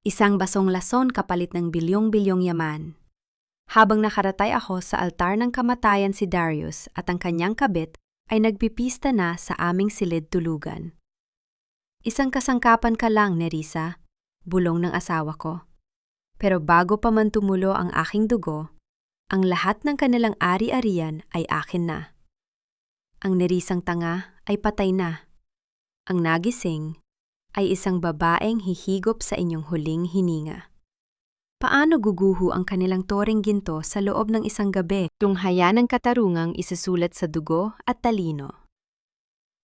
Isang basong lason kapalit ng bilyong-bilyong yaman. Habang nakaratay ako sa altar ng kamatayan si Darius at ang kanyang kabit ay nagpipista na sa aming silid tulugan. Isang kasangkapan ka lang, Nerissa, bulong ng asawa ko. Pero bago pa man tumulo ang aking dugo, ang lahat ng kanilang ari-arian ay akin na. Ang Nerissang tanga ay patay na. Ang nagising ay isang babaeng hihigop sa inyong huling hininga. Paano guguho ang kanilang toreng ginto sa loob ng isang gabi, tunghaya ng katarungang isusulat sa dugo at talino?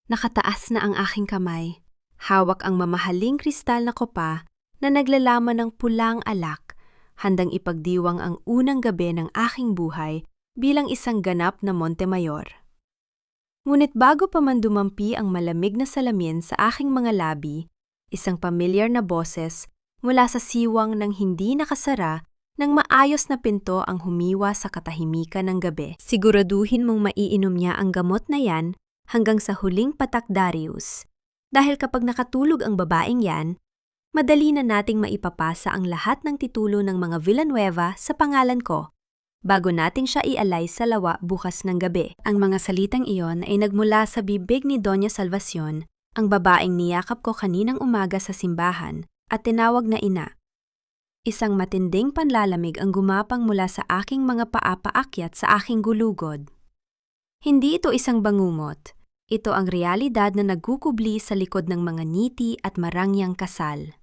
Nakataas na ang aking kamay, hawak ang mamahaling kristal na kopa na naglalaman ng pulang alak, handang ipagdiwang ang unang gabi ng aking buhay bilang isang ganap na Montemayor. Ngunit bago pa man dumampi ang malamig na salamin sa aking mga labi, isang pamilyar na boses mula sa siwang ng hindi nakasara ng maayos na pinto ang humiwa sa katahimikan ng gabi. Siguraduhin mong maiinom niya ang gamot na yan hanggang sa huling patak, Darius. Dahil kapag nakatulog ang babaeng yan, madali na nating maipapasa ang lahat ng titulo ng mga Villanueva sa pangalan ko, bago nating siya ialay sa lawa bukas ng gabi. Ang mga salitang iyon ay nagmula sa bibig ni Doña Salvacion, ang babaeng niyakap ko kaninang umaga sa simbahan at tinawag na ina. Isang matinding panlalamig ang gumapang mula sa aking mga paa paakyat sa aking gulugod. Hindi ito isang bangungot. Ito ang realidad na nagkukubli sa likod ng mga ngiti at marangyang kasal.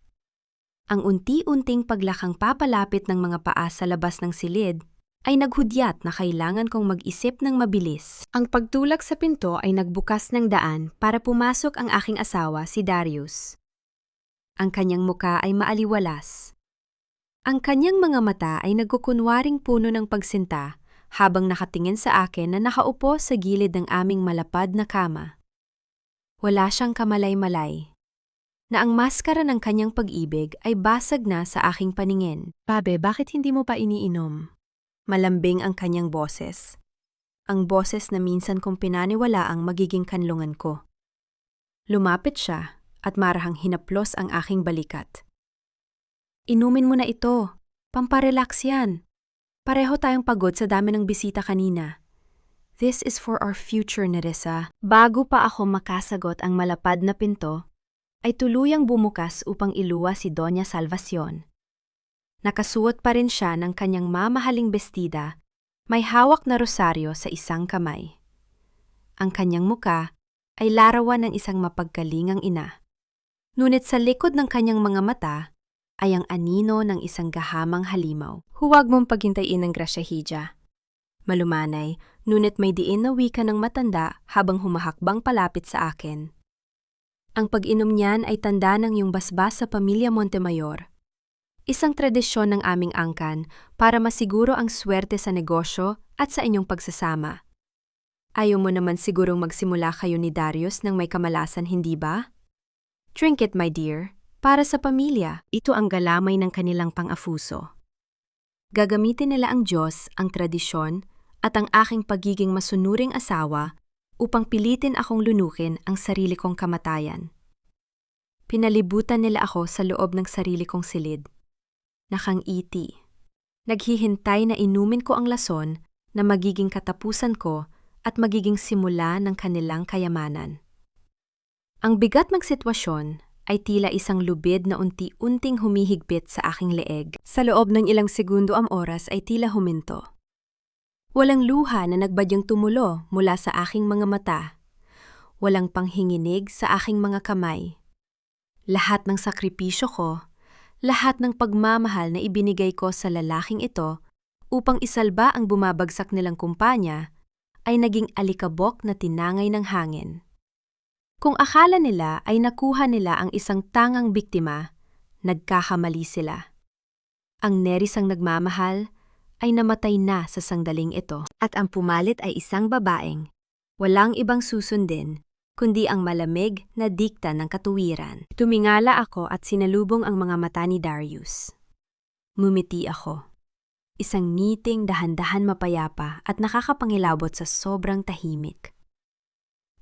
Ang unti-unting paglakang papalapit ng mga paa sa labas ng silid ay naghudyat na kailangan kong mag-isip ng mabilis. Ang pagtulak sa pinto ay nagbukas ng daan para pumasok ang aking asawa, si Darius. Ang kanyang muka ay maaliwalas. Ang kanyang mga mata ay nagkukunwaring puno ng pagsinta habang nakatingin sa akin na nakaupo sa gilid ng aming malapad na kama. Wala siyang kamalay-malay, na ang maskara ng kanyang pag-ibig ay basag na sa aking paningin. Babe, bakit hindi mo pa iniinom? Malambing ang kanyang boses. Ang boses na minsan kong pinaniwalaang magiging kanlungan ko. Lumapit siya at marahang hinaplos ang aking balikat. Inumin mo na ito. Pamparelax yan. Pareho tayong pagod sa dami ng bisita kanina. This is for our future, Nerissa. Bago pa ako makasagot ang malapad na pinto, ay tuluyang bumukas upang iluwa si Doña Salvacion. Nakasuot pa rin siya ng kanyang mamahaling bestida, may hawak na rosaryo sa isang kamay. Ang kanyang muka ay larawan ng isang mapagkalingang ina. Ngunit sa likod ng kanyang mga mata ay ang anino ng isang gahamang halimaw. Huwag mong paghintayin ng grasyahidya. Malumanay, ngunit may diin na wika ng matanda habang humahakbang palapit sa akin. Ang pag-inom niyan ay tanda ng iyong basbas sa pamilya Montemayor. Isang tradisyon ng aming angkan para masiguro ang swerte sa negosyo at sa inyong pagsasama. Ayaw mo naman sigurong magsimula kayo ni Darius ng may kamalasan, hindi ba? Drink it, my dear, para sa pamilya. Ito ang galamay ng kanilang pang-afuso. Gagamitin nila ang Diyos, ang tradisyon, at ang aking pagiging masunuring asawa upang pilitin akong lunukin ang sarili kong kamatayan. Pinalibutan nila ako sa loob ng sarili kong silid. Nakangiti. Naghihintay na inumin ko ang lason na magiging katapusan ko at magiging simula ng kanilang kayamanan. Ang bigat ng sitwasyon ay tila isang lubid na unti-unting humihigpit sa aking leeg. Sa loob ng ilang segundo ang oras ay tila huminto. Walang luha na nagbadyang tumulo mula sa aking mga mata. Walang panghinginig sa aking mga kamay. Lahat ng sakripisyo ko, lahat ng pagmamahal na ibinigay ko sa lalaking ito upang isalba ang bumabagsak nilang kumpanya ay naging alikabok na tinangay ng hangin. Kung akala nila ay nakuha nila ang isang tangang biktima, nagkakamali sila. Ang Nerissang nagmamahal ay namatay na sa sangdaling ito. At ang pumalit ay isang babaeng, walang ibang susundin, kundi ang malamig na dikta ng katuwiran. Tumingala ako at sinalubong ang mga mata ni Darius. Mumiti ako. Isang ngiting dahan-dahan mapayapa at nakakapangilabot sa sobrang tahimik.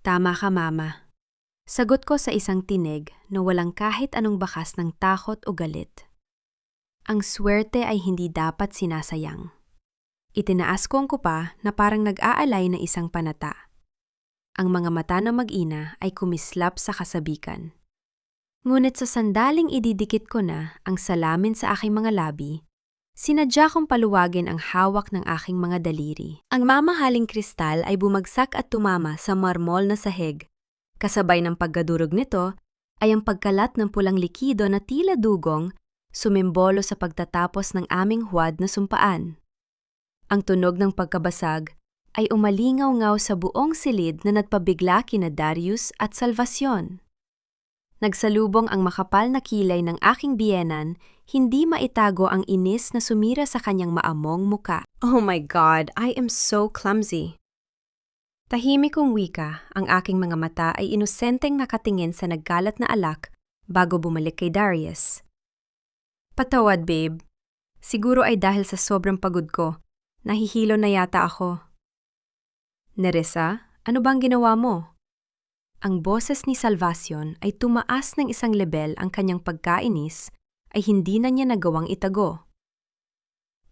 Tama ka, Mama. Sagot ko sa isang tinig na walang kahit anong bakas ng takot o galit. Ang swerte ay hindi dapat sinasayang. Itinaas ko ang kupa na parang nag-aalay na isang panata. Ang mga mata ng mag-ina ay kumislap sa kasabikan. Ngunit sa sandaling ididikit ko na ang salamin sa aking mga labi, sinadya kong paluwagin ang hawak ng aking mga daliri. Ang mamahaling kristal ay bumagsak at tumama sa marmol na sahig. Kasabay ng pagkadurog nito ay ang pagkalat ng pulang likido na tila dugong, sumimbolo sa pagtatapos ng aming huwad na sumpaan. Ang tunog ng pagkabasag ay umalingaw-ngaw sa buong silid na nagpabigla kina Darius at Salvacion. Nagsalubong ang makapal na kilay ng aking biyenan, hindi maitago ang inis na sumira sa kanyang maamong muka. Oh my God, I am so clumsy. Tahimik kong wika, ang aking mga mata ay inosenteng nakatingin sa nagkalat na alak bago bumalik kay Darius. Patawad, babe. Siguro ay dahil sa sobrang pagod ko. Nahihilo na yata ako. Nerissa, ano bang ginawa mo? Ang boses ni Salvacion ay tumaas ng isang lebel, ang kanyang pagkainis ay hindi na niya nagawang itago.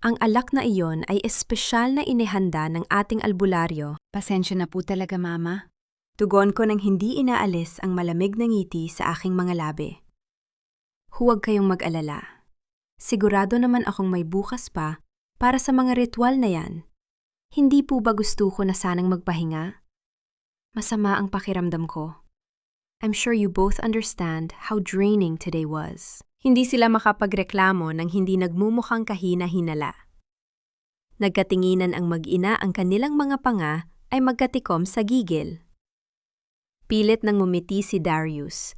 Ang alak na iyon ay espesyal na inihanda ng ating albularyo. Pasensya na po talaga, Mama. Tugon ko nang hindi inaalis ang malamig na ngiti sa aking mga labi. Huwag kayong mag-alala. Sigurado naman akong may bukas pa para sa mga ritual na yan. Hindi po ba gusto ko na sanang magpahinga? Masama ang pakiramdam ko. I'm sure you both understand how draining today was. Hindi sila makapagreklamo nang hindi nagmumukhang kahina-hinala. Nagkatinginan ang mag-ina, ang kanilang mga panga ay magkatikom sa gigil. Pilit nang ngumiti si Darius,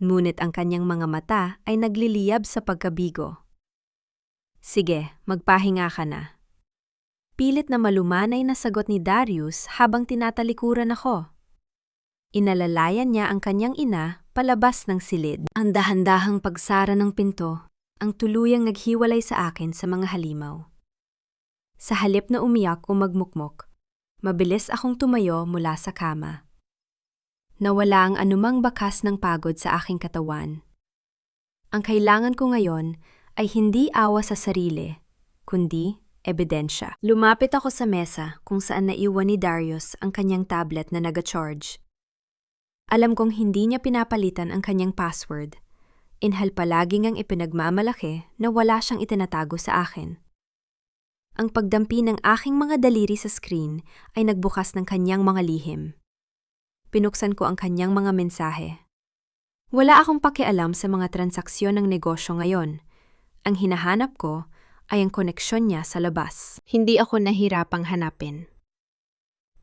ngunit ang kanyang mga mata ay nagliliyab sa pagkabigo. Sige, magpahinga ka na. Pilit na malumanay na sagot ni Darius habang tinatalikuran ako. Inalalayan niya ang kanyang ina palabas ng silid. Ang dahan-dahang pagsara ng pinto, ang tuluyang naghiwalay sa akin sa mga halimaw. Sa halip na umiyak o magmukmok, mabilis akong tumayo mula sa kama. Nawala ang anumang bakas ng pagod sa aking katawan. Ang kailangan ko ngayon ay hindi awa sa sarili, kundi ebidensya. Lumapit ako sa mesa kung saan naiwan ni Darius ang kanyang tablet na naga-charge. Alam kong hindi niya pinapalitan ang kanyang password. Inhal palagi ngang ipinagmamalaki na wala siyang itinatago sa akin. Ang pagdampi ng aking mga daliri sa screen ay nagbukas ng kanyang mga lihim. Pinuksan ko ang kanyang mga mensahe. Wala akong pakialam sa mga transaksyon ng negosyo ngayon. Ang hinahanap ko ay ang koneksyon niya sa labas. Hindi ako nahirapang hanapin.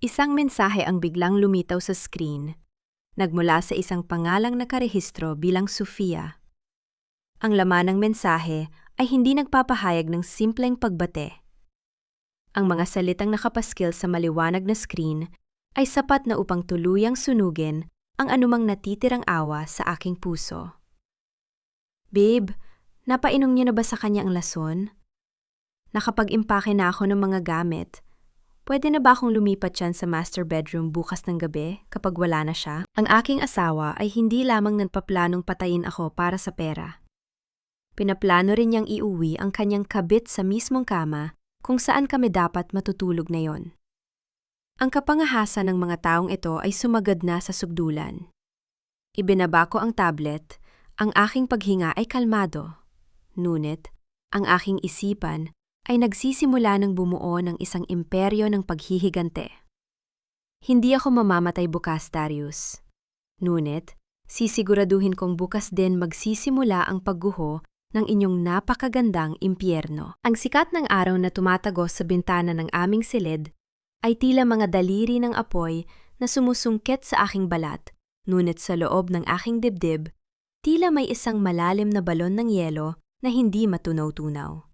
Isang mensahe ang biglang lumitaw sa screen. Nagmula sa isang pangalang nakarehistro bilang Sofia. Ang laman ng mensahe ay hindi nagpapahayag ng simpleng pagbate. Ang mga salitang nakapaskil sa maliwanag na screen ay sapat na upang tuluyang sunugin ang anumang natitirang awa sa aking puso. Babe, napainom niyo na ba sa kanya ang lason? Nakapag-impake na ako ng mga gamit. Pwede na ba akong lumipat siyan sa master bedroom bukas ng gabi kapag wala na siya? Ang aking asawa ay hindi lamang nagpaplanong patayin ako para sa pera. Pinaplano rin niyang iuwi ang kanyang kabit sa mismong kama kung saan kami dapat matutulog na yon. Ang kapangahasan ng mga taong ito ay sumagad na sa sugdulan. Ibinaba ko ang tablet, ang aking paghinga ay kalmado. Ngunit, ang aking isipan ay nagsisimula ng bumuo ng isang imperyo ng paghihigante. Hindi ako mamamatay bukas, Darius. Ngunit, sisiguraduhin kong bukas din magsisimula ang pagguho ng inyong napakagandang impyerno. Ang sikat ng araw na tumatagos sa bintana ng aming silid ay tila mga daliri ng apoy na sumusungkit sa aking balat, ngunit sa loob ng aking dibdib, tila may isang malalim na balon ng yelo na hindi matunaw-tunaw.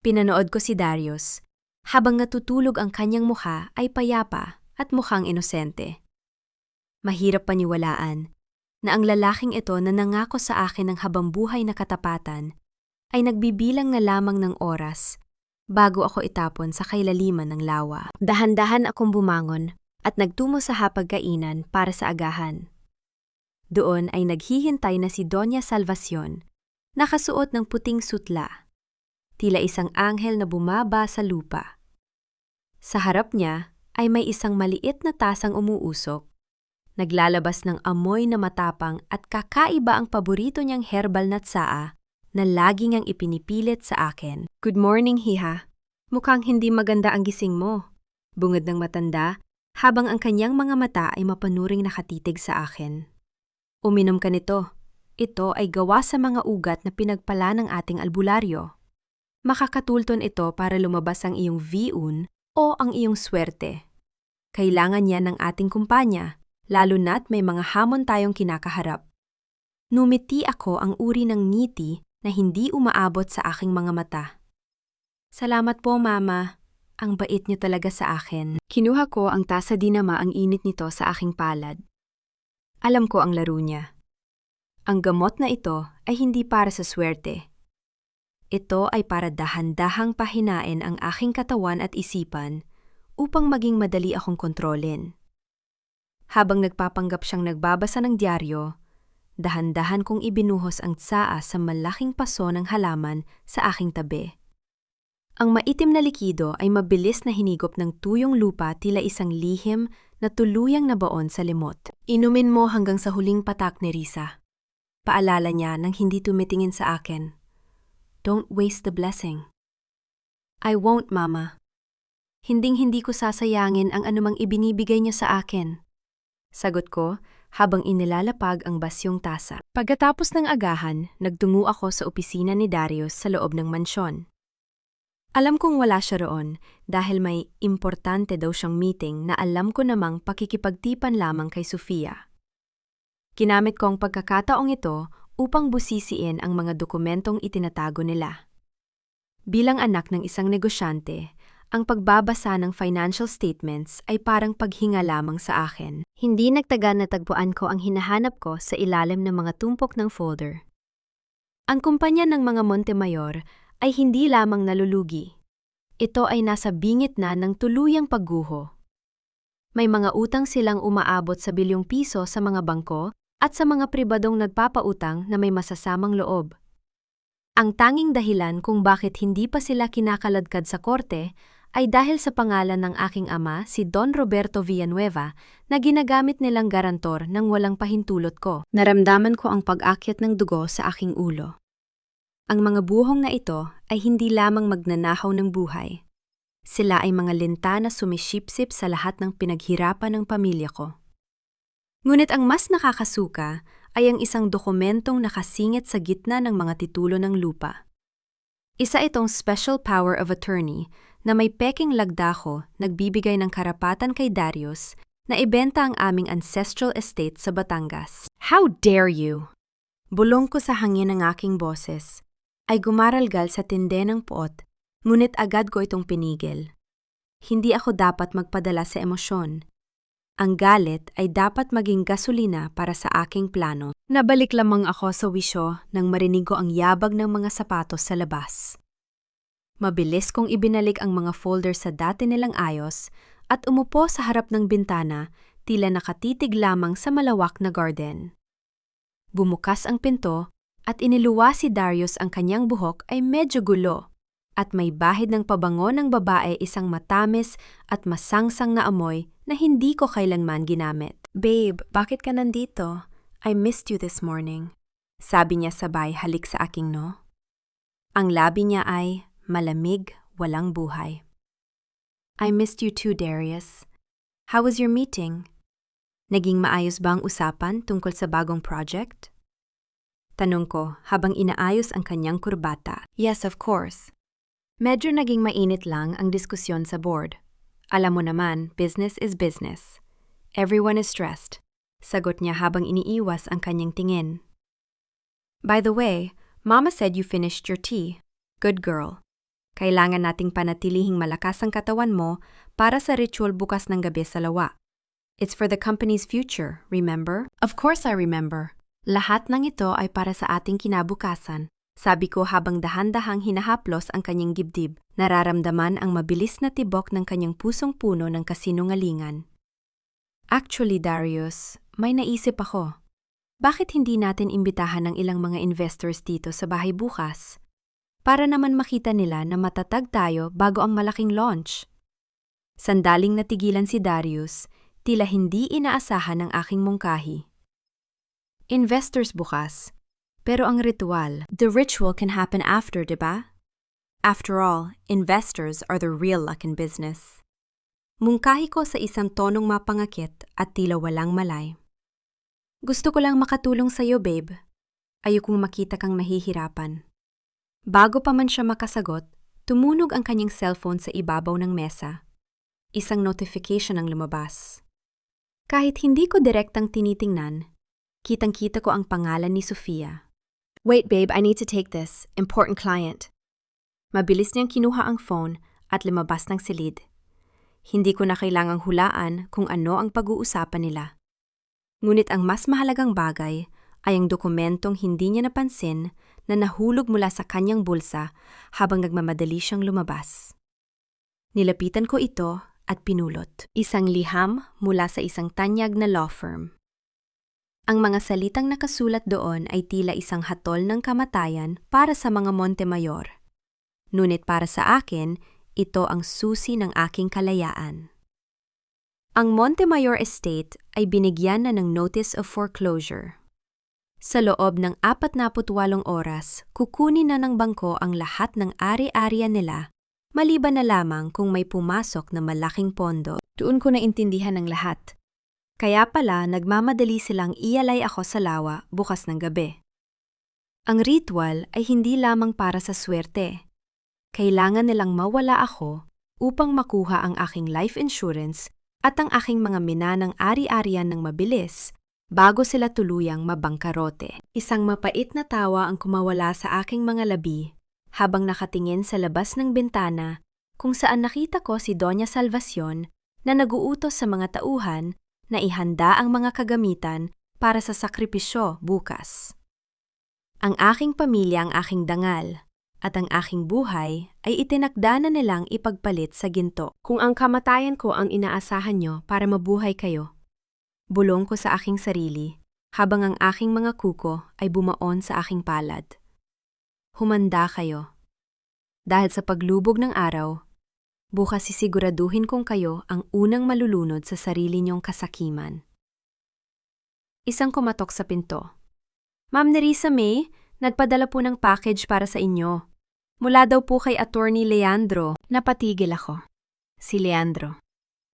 Pinanood ko si Darius, habang natutulog ang kanyang mukha ay payapa at mukhang inosente. Mahirap paniwalaan na ang lalaking ito na nangako sa akin ng habambuhay na katapatan ay nagbibilang na lamang ng oras bago ako itapon sa kailaliman ng lawa. Dahan-dahan akong bumangon at nagtungo sa hapagkainan para sa agahan. Doon ay naghihintay na si Doña Salvacion, Nakasuot ng puting sutla. Tila isang anghel na bumaba sa lupa. Sa harap niya ay may isang maliit na tasang umuusok. Naglalabas ng amoy na matapang at kakaiba ang paborito niyang herbal na tsaa na lagi niyang ipinipilit sa akin. Good morning, Hiha. Mukhang hindi maganda ang gising mo. Bungad ng matanda habang ang kanyang mga mata ay mapanuring nakatitig sa akin. Uminom ka nito. Ito ay gawa sa mga ugat na pinagpala ng ating albularyo. Makakatulton ito para lumabas ang iyong viun o ang iyong swerte. Kailangan yan ng ating kumpanya, lalo na't may mga hamon tayong kinakaharap. Numiti ako ang uri ng ngiti na hindi umaabot sa aking mga mata. Salamat po, Mama. Ang bait niyo talaga sa akin. Kinuha ko ang tasa dinama ang init nito sa aking palad. Alam ko ang laro niya. Ang gamot na ito ay hindi para sa swerte. Ito ay para dahan-dahang pahinain ang aking katawan at isipan upang maging madali akong kontrolin. Habang nagpapanggap siyang nagbabasa ng dyaryo, dahan-dahan kong ibinuhos ang tsaa sa malaking paso ng halaman sa aking tabi. Ang maitim na likido ay mabilis na hinigop ng tuyong lupa tila isang lihim na tuluyang nabaon sa limot. Inumin mo hanggang sa huling patak ni Risa. Paalala niya nang hindi tumitingin sa akin. Don't waste the blessing. I won't, Mama. Hinding-hindi ko sasayangin ang anumang ibinibigay niya sa akin. Sagot ko habang inilalapag ang basyong tasa. Pagkatapos ng agahan, nagtungo ako sa opisina ni Darius sa loob ng mansyon. Alam kong wala siya roon dahil may importante daw siyang meeting na alam ko namang pakikipagtipan lamang kay Sofia. Kinamit ko ang pagkakataong ito upang busisiin ang mga dokumentong itinatago nila. Bilang anak ng isang negosyante, ang pagbabasa ng financial statements ay parang paghinga lamang sa akin. Hindi nagtagal na tagpuan ko ang hinahanap ko sa ilalim ng mga tumpok ng folder. Ang kumpanya ng mga Montemayor ay hindi lamang nalulugi. Ito ay nasa bingit na ng tuluyang pagguho. May mga utang silang umaabot sa bilyong piso sa mga bangko at sa mga pribadong nagpapautang na may masasamang loob. Ang tanging dahilan kung bakit hindi pa sila kinakaladkad sa korte ay dahil sa pangalan ng aking ama, si Don Roberto Villanueva, na ginagamit nilang garantor nang walang pahintulot ko. Naramdaman ko ang pag-akyat ng dugo sa aking ulo. Ang mga buhong na ito ay hindi lamang magnanahaw ng buhay. Sila ay mga linta na sumisipsip sa lahat ng pinaghirapan ng pamilya ko. Ngunit ang mas nakakasuka ay ang isang dokumentong nakasingit sa gitna ng mga titulo ng lupa. Isa itong special power of attorney na may peking lagdako nagbibigay ng karapatan kay Darius na ibenta ang aming ancestral estate sa Batangas. How dare you! Bulong ko sa hangin ng aking boses ay gumaralgal sa tinde ng puot, ngunit agad ko itong pinigil. Hindi ako dapat magpadala sa emosyon. Ang galit ay dapat maging gasolina para sa aking plano. Nabalik lamang ako sa wisyo nang marinig ko ang yabag ng mga sapatos sa labas. Mabilis kong ibinalik ang mga folder sa dati nilang ayos at umupo sa harap ng bintana, tila nakatitig lamang sa malawak na garden. Bumukas ang pinto at iniluwa si Darius ang kanyang buhok ay medyo gulo. At may bahid ng pabango ng babae isang matamis at masangsang na amoy na hindi ko kailanman ginamit. Babe, bakit ka nandito? I missed you this morning. Sabi niya sabay halik sa aking no. Ang labi niya ay malamig, walang buhay. I missed you too, Darius. How was your meeting? Naging maayos ba ang usapan tungkol sa bagong project? Tanong ko habang inaayos ang kanyang kurbata. Yes, of course. Medyo naging mainit lang ang diskusyon sa board. Alam mo naman, business is business. Everyone is stressed. Sagot niya habang iniiwas ang kanyang tingin. By the way, Mama said you finished your tea. Good girl. Kailangan nating panatilihing malakas ang katawan mo para sa ritual bukas ng gabi sa lawa. It's for the company's future, remember? Of course I remember. Lahat ng ito ay para sa ating kinabukasan. Sabi ko habang dahan-dahang hinahaplos ang kanyang dibdib, nararamdaman ang mabilis na tibok ng kanyang pusong puno ng kasinungalingan. Actually, Darius, may naisip ako. Bakit hindi natin imbitahan ng ilang mga investors dito sa bahay bukas? Para naman makita nila na matatag tayo bago ang malaking launch. Sandaling natigilan si Darius, tila hindi inaasahan ng aking mungkahi. Investors bukas, pero ang ritual. The ritual can happen after, diba? After all, investors are the real luck in business. Mungkahi ko sa isang tonong mapangakit at tila walang malay. Gusto ko lang makatulong sa'yo, babe. Ayokong makita kang nahihirapan. Bago pa man siya makasagot, tumunog ang kanyang cellphone sa ibabaw ng mesa. Isang notification ang lumabas. Kahit hindi ko direktang tinitingnan, kitang-kita ko ang pangalan ni Sofia. Wait, babe, I need to take this. Important client. Mabilis niyang kinuha ang phone at lumabas ng silid. Hindi ko na kailangang hulaan kung ano ang pag-uusapan nila. Ngunit ang mas mahalagang bagay ay ang dokumentong hindi niya napansin na nahulog mula sa kanyang bulsa habang nagmamadali siyang lumabas. Nilapitan ko ito at pinulot. Isang liham mula sa isang tanyag na law firm. Ang mga salitang nakasulat doon ay tila isang hatol ng kamatayan para sa mga Montemayor. Ngunit para sa akin, ito ang susi ng aking kalayaan. Ang Montemayor Estate ay binigyan na ng Notice of Foreclosure. Sa loob ng 48 oras, kukunin na ng bangko ang lahat ng ari-arian nila, maliban na lamang kung may pumasok na malaking pondo. Doon ko naintindihan ng lahat. Kaya pala nagmamadali silang ialay ako sa lawa bukas ng gabi. Ang ritual ay hindi lamang para sa swerte. Kailangan nilang mawala ako upang makuha ang aking life insurance at ang aking mga minanang ari-arian ng mabilis bago sila tuluyang mabangkarote. Isang mapait na tawa ang kumawala sa aking mga labi habang nakatingin sa labas ng bintana kung saan nakita ko si Doña Salvacion na naguutos sa mga tauhan na ihanda ang mga kagamitan para sa sakripisyo bukas. Ang aking pamilya ang aking dangal, at ang aking buhay ay itinakda na nilang ipagpalit sa ginto. Kung ang kamatayan ko ang inaasahan nyo para mabuhay kayo, bulong ko sa aking sarili habang ang aking mga kuko ay bumaon sa aking palad. Humanda kayo. Dahil sa paglubog ng araw, bukas sisiguraduhin kong kayo ang unang malulunod sa sarili niyong kasakiman. Isang kumatok sa pinto. Ma'am Nerissa May, nagpadala po ng package para sa inyo. Mula daw po kay Attorney Leandro. Napatigil ako. Si Leandro.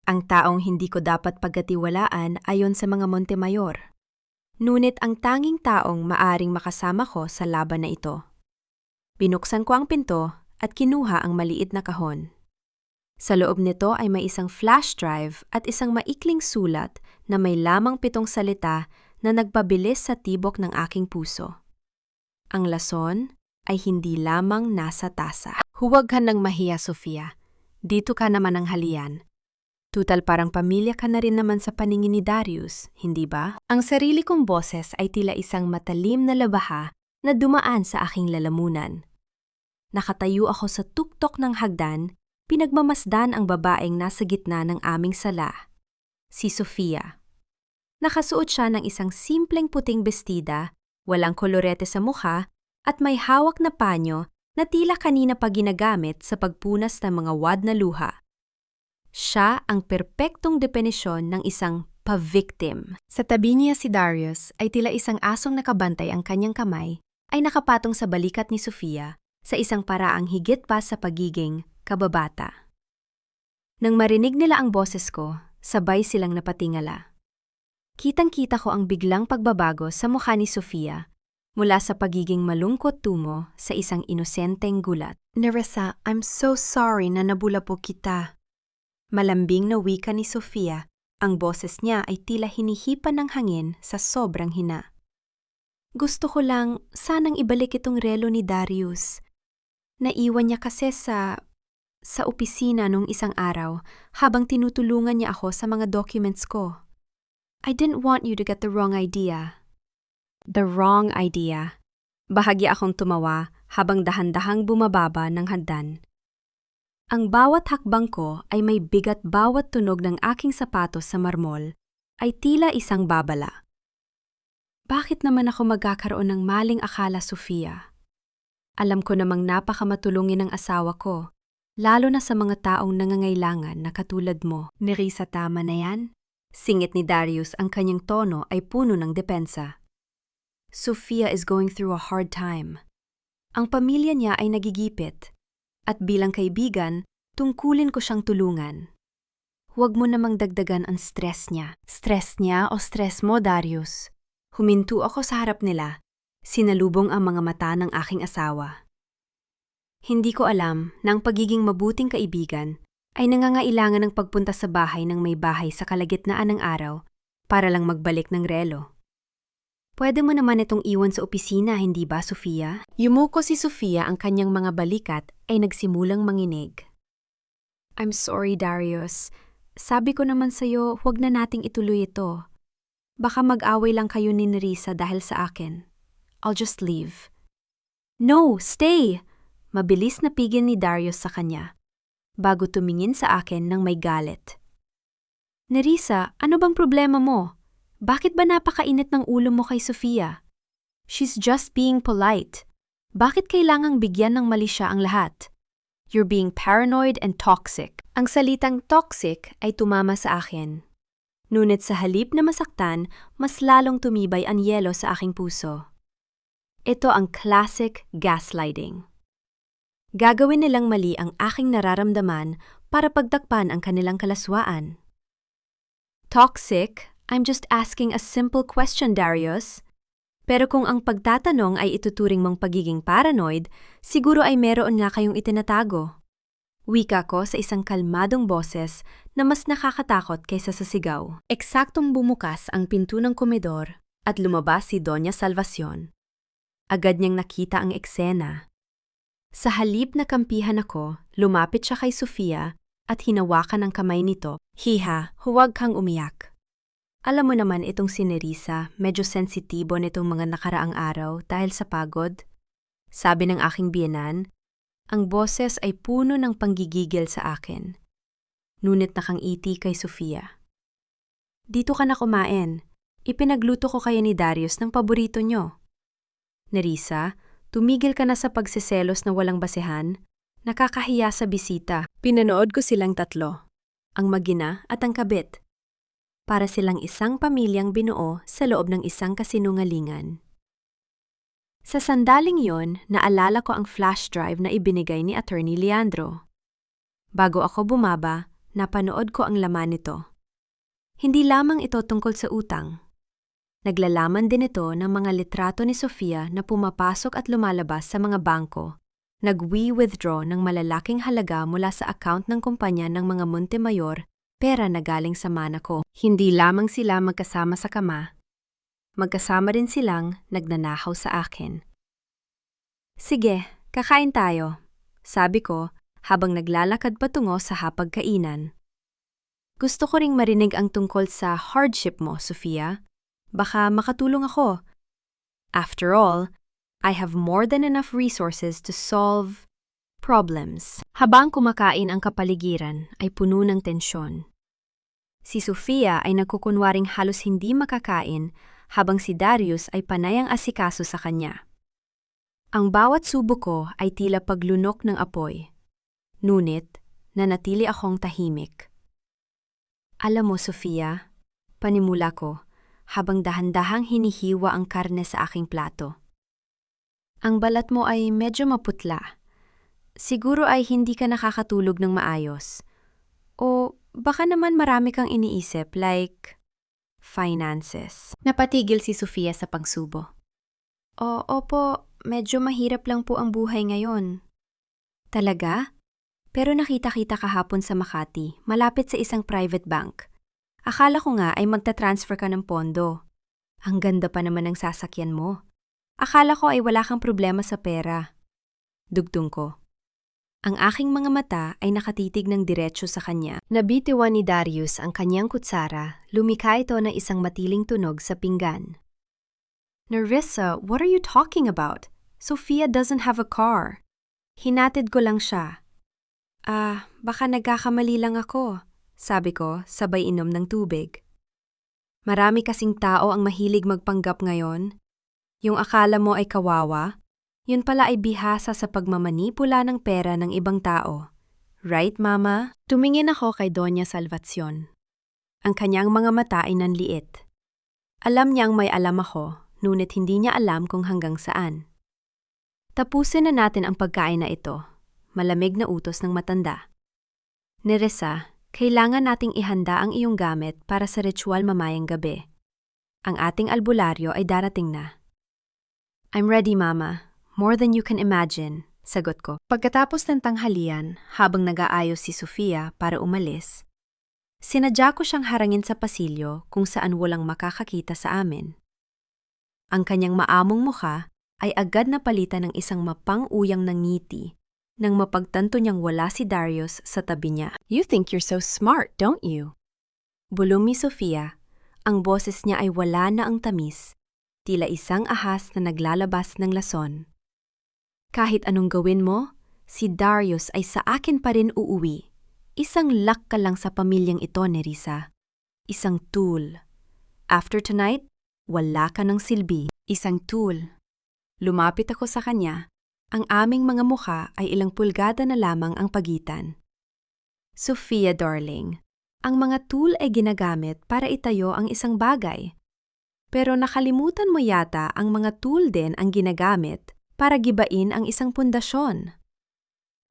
Ang taong hindi ko dapat pagkatiwalaan ayon sa mga Montemayor. Ngunit ang tanging taong maaring makasama ko sa laban na ito. Binuksan ko ang pinto at kinuha ang maliit na kahon. Sa loob nito ay may isang flash drive at isang maikling sulat na may lamang 7 salita na nagpabilis sa tibok ng aking puso. Ang lason ay hindi lamang nasa tasa. Huwag ka nang mahiya, Sofia. Dito ka naman ang halian. Tutal parang pamilya ka na rin naman sa paningin ni Darius, hindi ba? Ang sarili kong boses ay tila isang matalim na labaha na dumaan sa aking lalamunan. Nakatayo ako sa tuktok ng hagdan, pinagmamasdan ang babaeng nasa gitna ng aming sala. Si Sofia. Nakasuot siya ng isang simpleng puting bestida, walang kolorete sa mukha, at may hawak na panyo na tila kanina pa ginagamit sa pagpunas ng mga wad na luha. Siya ang perpektong definisyon ng isang pa-victim. Sa tabi niya si Darius ay tila isang asong nakabantay ang kanyang kamay ay nakapatong sa balikat ni Sofia sa isang paraang higit pa sa pagiging kababata. Nang marinig nila ang boses ko, sabay silang napatingala. Kitang-kita ko ang biglang pagbabago sa mukha ni Sofia mula sa pagiging malungkot tungo sa isang inosenteng gulat. Nerissa, I'm so sorry na nabula po kita. Malambing na wika ni Sofia, ang boses niya ay tila hinihipan ng hangin sa sobrang hina. Gusto ko lang sanang ibalik itong relo ni Darius. Naiwan niya kasi sa opisina nung isang araw habang tinutulungan niya ako sa mga documents ko. I didn't want you to get the wrong idea. The wrong idea. Bahagya akong tumawa habang dahan-dahang bumababa ng hagdan. Ang bawat hakbang ko ay may bigat bawat tunog ng aking sapatos sa marmol ay tila isang babala. Bakit naman ako magkakaroon ng maling akala, Sofia? Alam ko namang napakamatulungin ng asawa ko, lalo na sa mga taong nangangailangan na katulad mo. Nerissa, tama na yan? Singit ni Darius, ang kanyang tono ay puno ng depensa. Sofia is going through a hard time. Ang pamilya niya ay nagigipit, at bilang kaibigan, tungkulin ko siyang tulungan. Huwag mo namang dagdagan ang stress niya. Stress niya o stress mo, Darius? Huminto ako sa harap nila. Sinalubong ang mga mata ng aking asawa. Hindi ko alam na ang pagiging mabuting kaibigan ay nangangailangan ng pagpunta sa bahay ng may bahay sa kalagitnaan ng araw para lang magbalik ng relo. Pwede mo naman itong iwan sa opisina, hindi ba, Sofia? Yumuko si Sofia, ang kanyang mga balikat ay nagsimulang manginig. I'm sorry, Darius. Sabi ko naman sa'yo, huwag na nating ituloy ito. Baka mag-away lang kayo ni Nerissa dahil sa akin. I'll just leave. No, stay! Mabilis na pigil ni Darius sa kanya, bago tumingin sa akin ng may galit. Nerissa, ano bang problema mo? Bakit ba napakainit ng ulo mo kay Sofia? She's just being polite. Bakit kailangang bigyan ng mali siya ang lahat? You're being paranoid and toxic. Ang salitang toxic ay tumama sa akin. Ngunit sa halip na masaktan, mas lalong tumibay ang yelo sa aking puso. Ito ang classic gaslighting. Gagawin nilang mali ang aking nararamdaman para pagtakpan ang kanilang kalaswaan. Toxic? I'm just asking a simple question, Darius. Pero kung ang pagtatanong ay ituturing mong pagiging paranoid, siguro ay meron nga kayong itinatago. Wika ko sa isang kalmadong boses na mas nakakatakot kaysa sa sigaw. Eksaktong bumukas ang pinto ng komedor at lumabas si Doña Salvacion. Agad niyang nakita ang eksena. Sa halip na kampihan ako, lumapit siya kay Sofia at hinawakan ang kamay nito. Hiha, huwag kang umiyak. Alam mo naman itong si Nerissa, medyo sensitibo nitong mga nakaraang araw dahil sa pagod. Sabi ng aking biyenan, ang boses ay puno ng panggigigil sa akin. Ngunit nakangiti kay Sofia. Dito ka na kumain. Ipinagluto ko kayo ni Darius ng paborito nyo. Nerissa, tumigil ka na sa pagseselos na walang basehan. Nakakahiya sa bisita. Pinanood ko silang tatlo, ang mag-ina at ang kabit. Para silang isang pamilyang binuo sa loob ng isang kasinungalingan. Sa sandaling yon, naalala ko ang flash drive na ibinigay ni Attorney Leandro. Bago ako bumaba, napanood ko ang laman nito. Hindi lamang ito tungkol sa utang. Naglalaman din ito ng mga litrato ni Sofia na pumapasok at lumalabas sa mga bangko. Nag-withdraw ng malalaking halaga mula sa account ng kumpanya ng mga Montemayor, pera na galing sa mana ko. Hindi lamang sila magkasama sa kama. Magkasama rin silang nagnanakaw sa akin. Sige, kakain tayo, sabi ko habang naglalakad patungo sa hapagkainan. Gusto ko ring marinig ang tungkol sa hardship mo, Sofia. Baka makatulong ako. After all, I have more than enough resources to solve problems. Habang kumakain ang kapaligiran ay puno ng tensyon. Si Sofia ay nagkukunwaring halos hindi makakain habang si Darius ay panayang asikaso sa kanya. Ang bawat subo ko ay tila paglunok ng apoy. Ngunit, nanatili akong tahimik. Alam mo, Sofia, panimula ko habang dahan-dahang hinihiwa ang karne sa aking plato. Ang balat mo ay medyo maputla. Siguro ay hindi ka nakakatulog ng maayos. O baka naman marami kang iniisip like finances. Napatigil si Sofia sa pagsubo. Opo, medyo mahirap lang po ang buhay ngayon. Talaga? Pero nakita-kita kahapon sa Makati, malapit sa isang private bank. Akala ko nga ay magta-transfer ka ng pondo. Ang ganda pa naman ng sasakyan mo. Akala ko ay wala kang problema sa pera. Dugtong ko. Ang aking mga mata ay nakatitig ng diretso sa kanya. Nabitiwan ni Darius ang kanyang kutsara, lumikha ito ng isang matiling tunog sa pinggan. Nerissa, what are you talking about? Sofia doesn't have a car. Hinatid ko lang siya. Baka nagkakamali lang ako, sabi ko sabay inom ng tubig. Marami kasing tao ang mahilig magpanggap ngayon. Yung akala mo ay kawawa, yun pala ay bihasa sa pagmamanipula ng pera ng ibang tao. Right, Mama? Tumingin ako kay Doña Salvacion. Ang kanyang mga mata ay nanliit. Alam niyang may alam ako, ngunit hindi niya alam kung hanggang saan. Tapusin na natin ang pagkain na ito. Malamig na utos ng matanda. Nerissa, kailangan nating ihanda ang iyong gamit para sa ritual mamayang gabi. Ang ating albularyo ay darating na. I'm ready, Mama. More than you can imagine, sagot ko. Pagkatapos ng tanghalian, habang nag-aayos si Sofia para umalis, sinadya ko siyang harangin sa pasilyo kung saan walang makakakita sa amin. Ang kanyang maamong mukha ay agad na palitan ng isang mapang-uyang na ngiti nang mapagtanto niyang wala si Darius sa tabi niya. You think you're so smart, don't you? Bulong ni Sofia. Ang boses niya ay wala na ang tamis, tila isang ahas na naglalabas ng lason. Kahit anong gawin mo, si Darius ay sa akin pa rin uuwi. Isang luck ka lang sa pamilyang ito, Nerissa. Isang tool. After tonight, wala ka ng silbi. Isang tool. Lumapit ako sa kanya. Ang aming mga mukha ay ilang pulgada na lamang ang pagitan. Sofia, darling, ang mga tool ay ginagamit para itayo ang isang bagay. Pero nakalimutan mo yata ang mga tool din ang ginagamit para gibain ang isang pundasyon.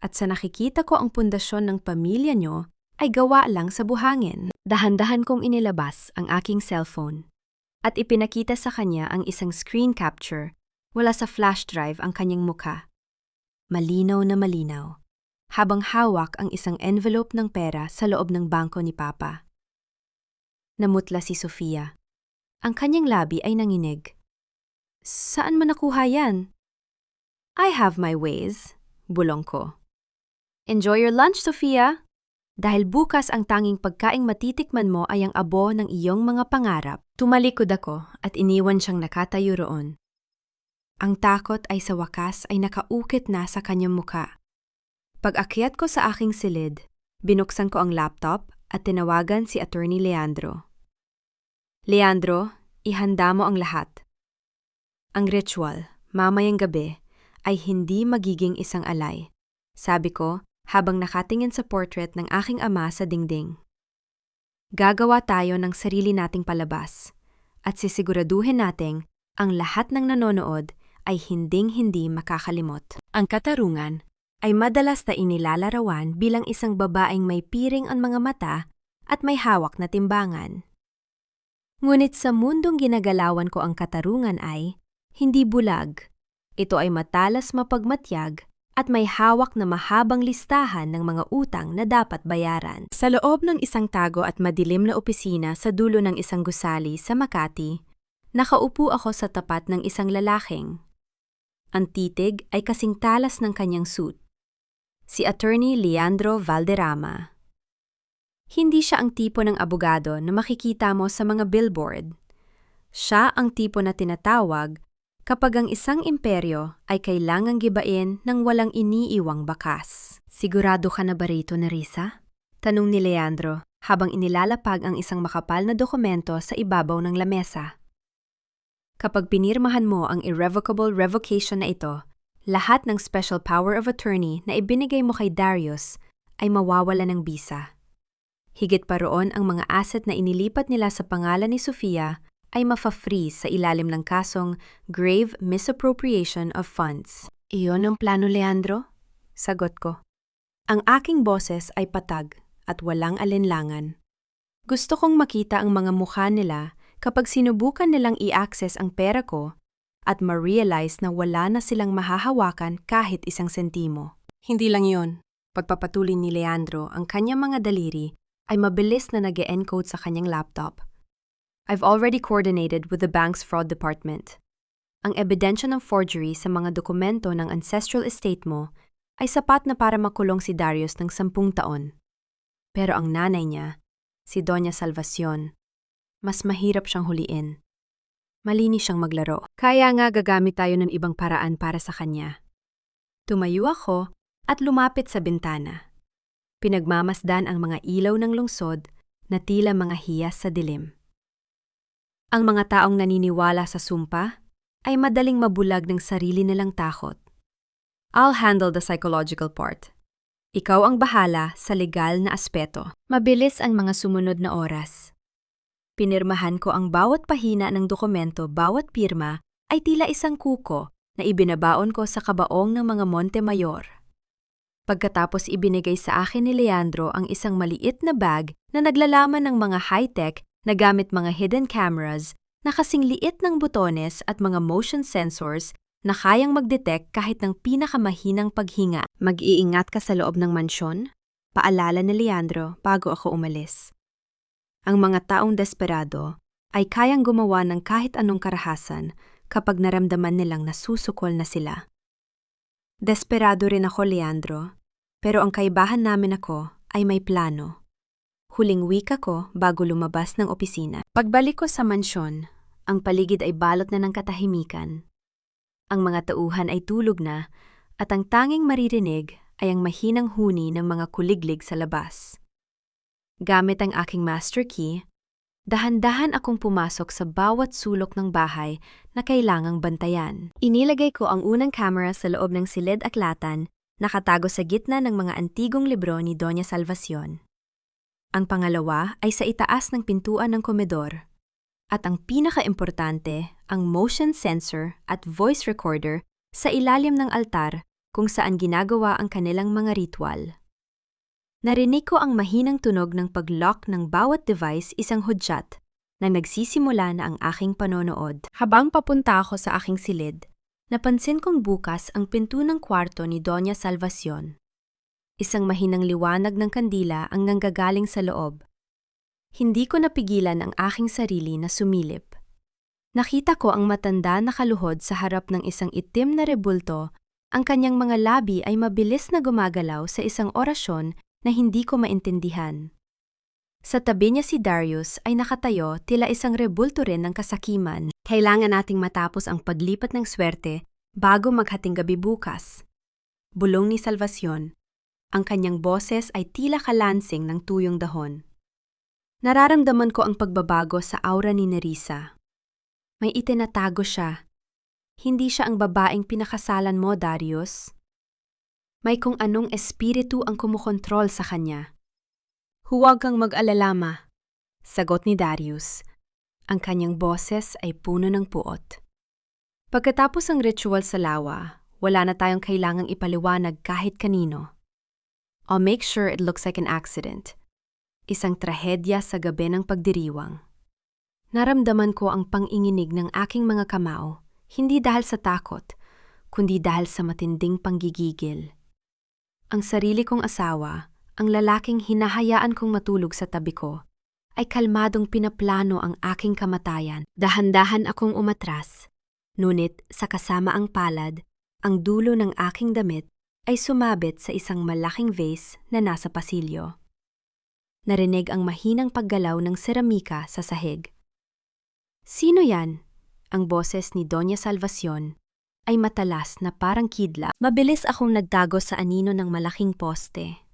At sa nakikita ko ang pundasyon ng pamilya nyo ay gawa lang sa buhangin. Dahan-dahan kong inilabas ang aking cellphone at ipinakita sa kanya ang isang screen capture. Wala sa flash drive ang kanyang mukha. Malinaw na malinaw, habang hawak ang isang envelope ng pera sa loob ng bangko ni Papa. Namutla si Sofia. Ang kanyang labi ay nanginig. Saan mo nakuha yan? I have my ways, bulong ko. Enjoy your lunch, Sofia! Dahil bukas ang tanging pagkaing matitikman mo ay ang abo ng iyong mga pangarap. Tumalikod ako at iniwan siyang nakatayo roon. Ang takot ay sa wakas ay nakaukit na sa kanyang muka. Pag-akyat ko sa aking silid, binuksan ko ang laptop at tinawagan si Attorney Leandro. Leandro, ihanda mo ang lahat. Ang ritual, mamayang gabi, ay hindi magiging isang alay, sabi ko habang nakatingin sa portrait ng aking ama sa dingding. Gagawa tayo ng sarili nating palabas at sisiguraduhin nating ang lahat ng nanonood ay hinding-hindi makakalimot. Ang katarungan ay madalas na inilalarawan bilang isang babaeng may piring ang mga mata at may hawak na timbangan. Ngunit sa mundong ginagalawan ko ang katarungan ay hindi bulag. Ito ay matalas mapagmatyag at may hawak na mahabang listahan ng mga utang na dapat bayaran. Sa loob ng isang tago at madilim na opisina sa dulo ng isang gusali sa Makati, nakaupo ako sa tapat ng isang lalaking. Ang titig ay kasing talas ng kanyang suit. Si Attorney Leandro Valderrama. Hindi siya ang tipo ng abogado na makikita mo sa mga billboard. Siya ang tipo na tinatawag kapag ang isang imperyo ay kailangang gibain ng walang iniiwang bakas. Sigurado ka na ba rito, Nerissa? Tanong ni Leandro habang inilalapag ang isang makapal na dokumento sa ibabaw ng lamesa. Kapag pinirmahan mo ang irrevocable revocation na ito, lahat ng special power of attorney na ibinigay mo kay Darius ay mawawala ng bisa. Higit pa roon ang mga asset na inilipat nila sa pangalan ni Sofia ay mafa-freeze sa ilalim ng kasong grave misappropriation of funds. Iyon ang plano, Leandro? Sagot ko. Ang aking boses ay patag at walang alinlangan. Gusto kong makita ang mga mukha nila kapag sinubukan nilang i-access ang pera ko at ma-realize na wala na silang mahahawakan kahit isang sentimo. Hindi lang yon. Pagpapatuloy ni Leandro, ang kanyang mga daliri ay mabilis na nag-e-encode sa kanyang laptop. I've already coordinated with the bank's fraud department. Ang ebidensya ng forgery sa mga dokumento ng ancestral estate mo ay sapat na para makulong si Darius ng 10 taon. Pero ang nanay niya, si Doña Salvacion, mas mahirap siyang huliin. Malinis siyang maglaro. Kaya nga gagamit tayo ng ibang paraan para sa kanya. Tumayo ako at lumapit sa bintana. Pinagmamasdan ang mga ilaw ng lungsod na tila mga hiyas sa dilim. Ang mga taong naniniwala sa sumpa ay madaling mabulag ng sarili nilang takot. I'll handle the psychological part. Ikaw ang bahala sa legal na aspeto. Mabilis ang mga sumunod na oras. Pinirmahan ko ang bawat pahina ng dokumento, bawat pirma ay tila isang kuko na ibinabaon ko sa kabaong ng mga Montemayor. Pagkatapos ibinigay sa akin ni Leandro ang isang maliit na bag na naglalaman ng mga high-tech na gamit mga hidden cameras na kasing liit ng butones at mga motion sensors na kayang mag-detect kahit ng pinakamahinang paghinga. Mag-iingat ka sa loob ng mansyon? Paalala ni Leandro bago ako umalis. Ang mga taong desperado ay kayang gumawa ng kahit anong karahasan kapag naramdaman nilang nasusukol na sila. Desperado rin ako, Leandro, pero ang kaibahan namin ako ay may plano. Huling wika ko bago lumabas ng opisina. Pagbalik ko sa mansyon, ang paligid ay balot na ng katahimikan. Ang mga tauhan ay tulog na at ang tanging maririnig ay ang mahinang huni ng mga kuliglig sa labas. Gamit ang aking master key, dahan-dahan akong pumasok sa bawat sulok ng bahay na kailangang bantayan. Inilagay ko ang unang camera sa loob ng silid-aklatan, nakatago sa gitna ng mga antigong libro ni Doña Salvacion. Ang pangalawa ay sa itaas ng pintuan ng komedor. At ang pinaka-importante, ang motion sensor at voice recorder sa ilalim ng altar kung saan ginagawa ang kanilang mga ritual. Narinig ko ang mahinang tunog ng pag-lock ng bawat device isang hudyat na nagsisimula na ang aking panonood. Habang papunta ako sa aking silid, napansin kong bukas ang pinto ng kwarto ni Doña Salvacion. Isang mahinang liwanag ng kandila ang nanggagaling sa loob. Hindi ko napigilan ang aking sarili na sumilip. Nakita ko ang matanda na kaluhod sa harap ng isang itim na rebulto. Ang kanyang mga labi ay mabilis na gumagalaw sa isang orasyon na hindi ko maintindihan. Sa tabi niya si Darius ay nakatayo tila isang rebulto rin ng kasakiman. Kailangan nating matapos ang paglipat ng swerte bago maghating gabi bukas. Bulong ni Salvacion. Ang kanyang boses ay tila kalansing ng tuyong dahon. Nararamdaman ko ang pagbabago sa aura ni Nerissa. May itinatago siya. Hindi siya ang babaeng pinakasalan mo, Darius. May kung anong espiritu ang kumukontrol sa kanya. Huwag kang mag-alala, ma, sagot ni Darius. Ang kanyang boses ay puno ng puot. Pagkatapos ang ritual sa lawa, wala na tayong kailangang ipaliwanag kahit kanino. I'll make sure it looks like an accident. Isang trahedya sa gabi ng pagdiriwang. Naramdaman ko ang panginginig ng aking mga kamao, hindi dahil sa takot, kundi dahil sa matinding panggigigil. Ang sarili kong asawa, ang lalaking hinahayaan kong matulog sa tabi ko, ay kalmadong pinaplano ang aking kamatayan. Dahan-dahan akong umatras, ngunit sa kasamaang palad, ang dulo ng aking damit ay sumabit sa isang malaking vase na nasa pasilyo. Narinig ang mahinang paggalaw ng seramika sa sahig. Sino yan? Ang boses ni Doña Salvacion ay matalas na parang kidlat. Mabilis akong nagtago sa anino ng malaking poste.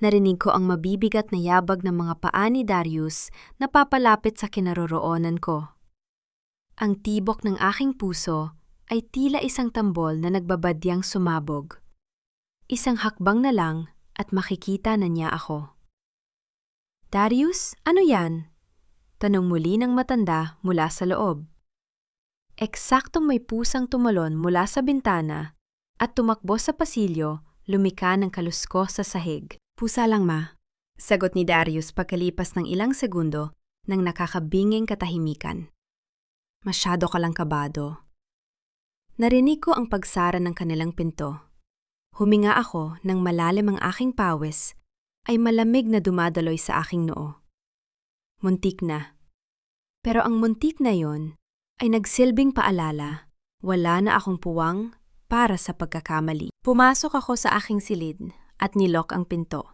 Narinig ko ang mabibigat na yabag ng mga paa ni Darius na papalapit sa kinaroroonan ko. Ang tibok ng aking puso ay tila isang tambol na nagbabadyang sumabog. Isang hakbang na lang at makikita na niya ako. Darius, ano yan? Tanong muli ng matanda mula sa loob. Eksaktong may pusang tumalon mula sa bintana at tumakbo sa pasilyo, lumika ng kaluskos sa sahig. Pusa lang, ma, sagot ni Darius pagkalipas ng ilang segundo ng nakakabinging katahimikan. Masyado ka lang kabado. Narinig ko ang pagsara ng kanilang pinto. Huminga ako nang malalim ang aking pawis ay malamig na dumadaloy sa aking noo. Muntik na. Pero ang muntik na yon ay nagsilbing paalala, wala na akong puwang para sa pagkakamali. Pumasok ako sa aking silid at nilock ang pinto.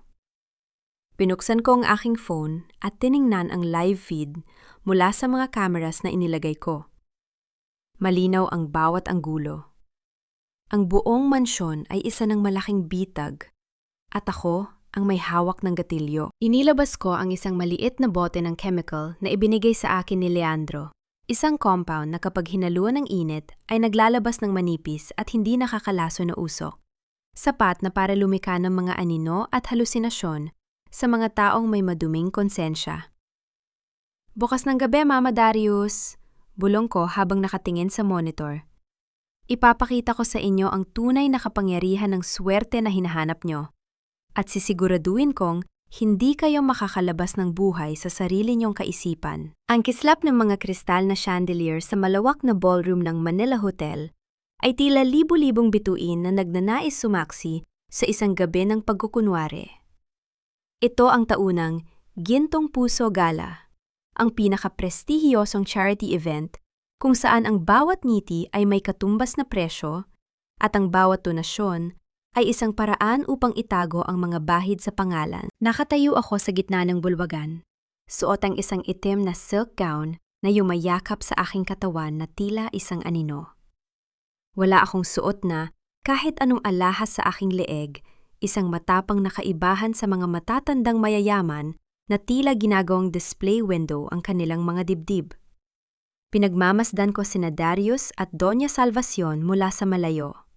Binuksan ko ang aking phone at tiningnan ang live feed mula sa mga cameras na inilagay ko. Malinaw ang bawat anggulo. Ang buong mansyon ay isa ng malaking bitag at ako ang may hawak ng gatilyo. Inilabas ko ang isang maliit na bote ng chemical na ibinigay sa akin ni Leandro. Isang compound na kapag hinaluan ng init ay naglalabas ng manipis at hindi nakakalaso na usok. Sapat na para lumika ng mga anino at halusinasyon sa mga taong may maduming konsensya. Bukas ng gabi, Mama Darius, bulong ko habang nakatingin sa monitor. Ipapakita ko sa inyo ang tunay na kapangyarihan ng swerte na hinahanap nyo. At sisiguraduhin kong hindi kayo makakalabas ng buhay sa sarili niyong kaisipan. Ang kislap ng mga kristal na chandelier sa malawak na ballroom ng Manila Hotel ay tila libu-libong bituin na nagnanais sumaksi sa isang gabi ng pagkukunwari. Ito ang taunang Gintong Puso Gala, ang pinaka-prestihiyosong charity event kung saan ang bawat ngiti ay may katumbas na presyo at ang bawat donasyon ay isang paraan upang itago ang mga bahid sa pangalan. Nakatayo ako sa gitna ng bulwagan. Suot ang isang itim na silk gown na yumayakap sa aking katawan na tila isang anino. Wala akong suot na kahit anong alahas sa aking leeg, isang matapang na kaibahan sa mga matatandang mayayaman na tila ginagawang display window ang kanilang mga dibdib. Pinagmamasdan ko sina Darius at Doña Salvacion mula sa malayo.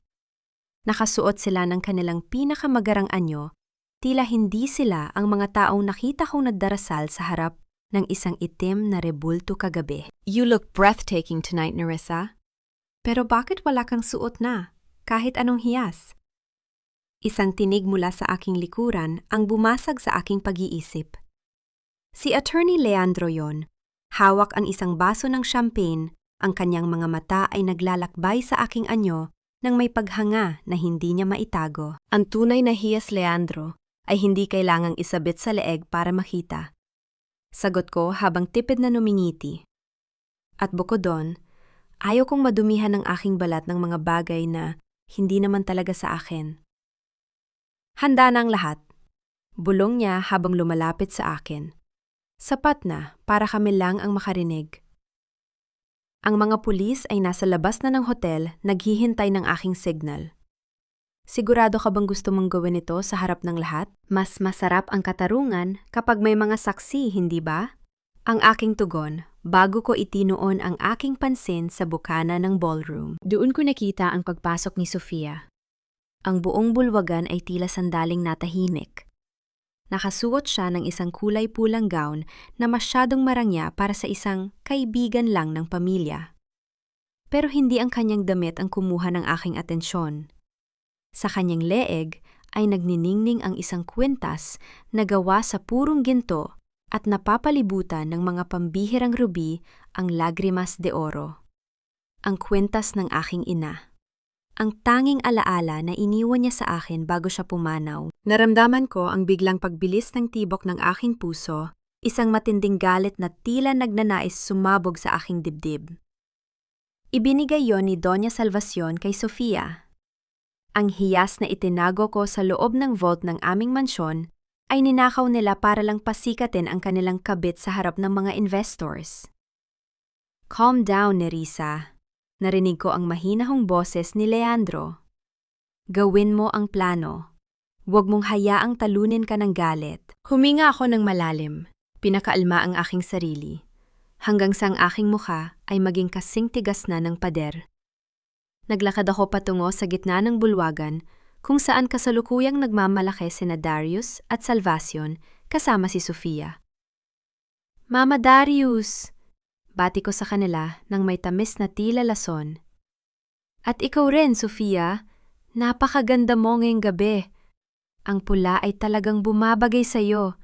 Nakasuot sila ng kanilang pinakamagarang anyo, tila hindi sila ang mga taong nakita kong nagdarasal sa harap ng isang itim na rebulto kagabi. You look breathtaking tonight, Nerissa. Pero bakit wala kang suot na, kahit anong hiyas? Isang tinig mula sa aking likuran ang bumasag sa aking pag-iisip. Si Attorney Leandro yon, hawak ang isang baso ng champagne, ang kanyang mga mata ay naglalakbay sa aking anyo nang may paghanga na hindi niya maitago. Ang tunay na hiyas, Leandro, ay hindi kailangang isabit sa leeg para makita. Sagot ko habang tipid na numingiti. At bukod doon, ayaw kong madumihan ang aking balat ng mga bagay na hindi naman talaga sa akin. Handa na ang lahat. Bulong niya habang lumalapit sa akin. Sapat na para kami lang ang makarinig. Ang mga pulis ay nasa labas na ng hotel, naghihintay ng aking signal. Sigurado ka bang gusto mong gawin ito sa harap ng lahat? Mas masarap ang katarungan kapag may mga saksi, hindi ba? Ang aking tugon, bago ko itinuon ang aking pansin sa bukana ng ballroom. Doon ko nakita ang pagpasok ni Sofia. Ang buong bulwagan ay tila sandaling natahimik. Nakasuot siya ng isang kulay pulang gown na masyadong marangya para sa isang kaibigan lang ng pamilya. Pero hindi ang kanyang damit ang kumuha ng aking atensyon. Sa kanyang leeg ay nagniningning ang isang kwintas na gawa sa purong ginto at napapalibutan ng mga pambihirang ruby ang lagrimas de oro. Ang kwintas ng aking ina. Ang tanging alaala na iniwan niya sa akin bago siya pumanaw. Naramdaman ko ang biglang pagbilis ng tibok ng aking puso, isang matinding galit na tila nagnanais sumabog sa aking dibdib. Ibinigay yon ni Doña Salvacion kay Sofia. Ang hiyas na itinago ko sa loob ng vault ng aming mansyon ay ninakaw nila para lang pasikatin ang kanilang kabit sa harap ng mga investors. Calm down, Nerissa. Narinig ko ang mahinahong boses ni Leandro. Gawin mo ang plano. Huwag mong hayaang talunin ka ng galit. Huminga ako ng malalim. Pinakaalma ang aking sarili. Hanggang sa ang aking mukha ay maging kasing tigas na ng pader. Naglakad ako patungo sa gitna ng bulwagan kung saan kasalukuyang nagmamalaki sina Darius at Salvacion kasama si Sofia. Mama Darius! Bati ko sa kanila nang may tamis na tila lason. At ikaw rin, Sofia. Napakaganda mo ngayong gabi. Ang pula ay talagang bumabagay sa'yo.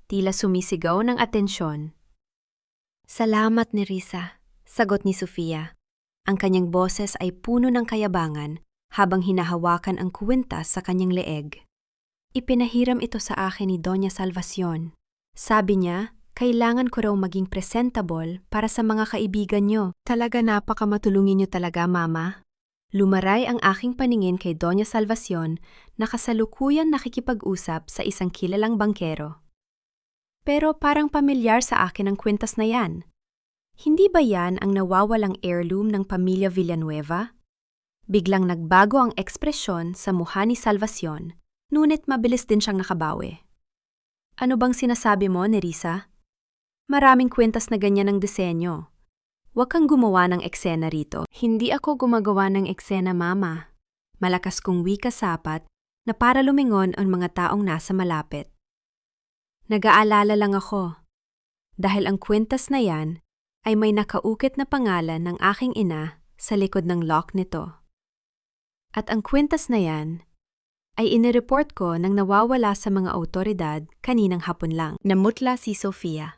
Tila sumisigaw ng atensyon. Salamat, Nerissa, sagot ni Sofia. Ang kanyang boses ay puno ng kayabangan habang hinahawakan ang kwintas sa kanyang leeg. Ipinahiram ito sa akin ni Doña Salvacion. Sabi niya, kailangan ko raw maging presentable para sa mga kaibigan niyo. Talaga napakamatulungin niyo talaga, Mama. Lumaray ang aking paningin kay Doña Salvacion na kasalukuyan nakikipag-usap sa isang kilalang bangkero. Pero parang pamilyar sa akin ang kwintas na yan. Hindi ba yan ang nawawalang heirloom ng pamilya Villanueva? Biglang nagbago ang ekspresyon sa mukha ni Salvacion ngunit mabilis din siyang nakabawi. Ano bang sinasabi mo, Nerissa? Maraming kwentas na ganyan ang disenyo. Huwag kang gumawa ng eksena rito. Hindi ako gumagawa ng eksena, Mama. Malakas kong wika sapat na para lumingon ang mga taong nasa malapit. Nag-aalala lang ako. Dahil ang kwentas na yan ay may nakaukit na pangalan ng aking ina sa likod ng lock nito. At ang kwentas na yan ay inireport ko nang nawawala sa mga awtoridad kaninang hapon lang. Namutla si Sofia.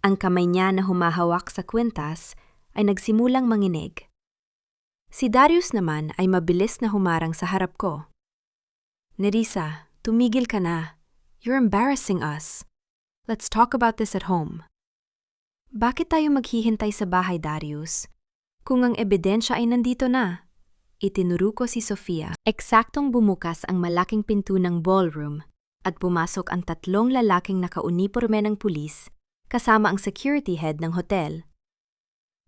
Ang kamay niya na humahawak sa kwentas ay nagsimulang manginig. Si Darius naman ay mabilis na humarang sa harap ko. Nerissa, tumigil ka na. You're embarrassing us. Let's talk about this at home. Bakit tayo maghihintay sa bahay, Darius? Kung ang ebidensya ay nandito na. Itinuro ko si Sofia. Eksaktong bumukas ang malaking pinto ng ballroom at pumasok ang 3 lalaking nakauniporme ng pulis kasama ang security head ng hotel.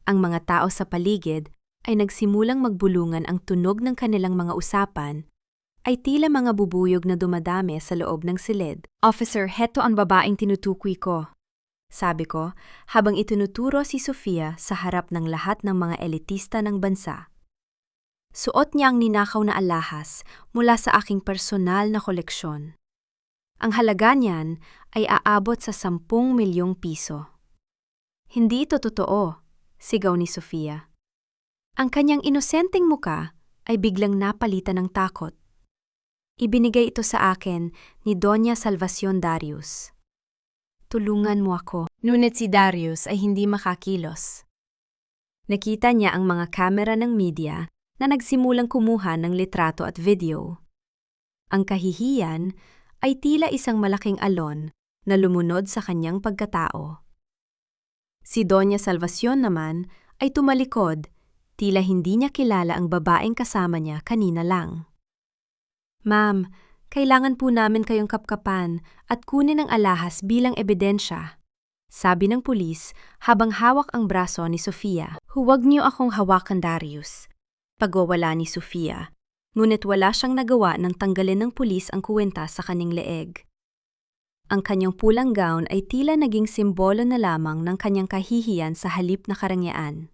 Ang mga tao sa paligid ay nagsimulang magbulungan ang tunog ng kanilang mga usapan ay tila mga bubuyog na dumadami sa loob ng silid. Officer, heto ang babaeng tinutukoy ko. Sabi ko habang itinuturo si Sofia sa harap ng lahat ng mga elitista ng bansa. Suot niya ang ninakaw na alahas mula sa aking personal na koleksyon. Ang halaga niyan ay aabot sa 10 milyong piso. Hindi ito totoo, sigaw ni Sofia. Ang kanyang inosenteng muka ay biglang napalitan ng takot. Ibinigay ito sa akin ni Doña Salvacion Darius. Tulungan mo ako. Ngunit si Darius ay hindi makakilos. Nakita niya ang mga kamera ng media na nagsimulang kumuha ng litrato at video. Ang kahihiyan ay tila isang malaking alon na lumunod sa kanyang pagkatao. Si Doña Salvacion naman ay tumalikod, tila hindi niya kilala ang babaeng kasama niya kanina lang. Ma'am, kailangan po namin kayong kapkapan at kunin ang alahas bilang ebidensya, sabi ng pulis habang hawak ang braso ni Sofia. Huwag niyo akong hawakan, Darius. Pagwawala ni Sofia, ngunit wala siyang nagawa nang tanggalin ng pulis ang kuwenta sa kanyang leeg. Ang kanyang pulang gown ay tila naging simbolo na lamang ng kanyang kahihiyan sa halip na karangyaan.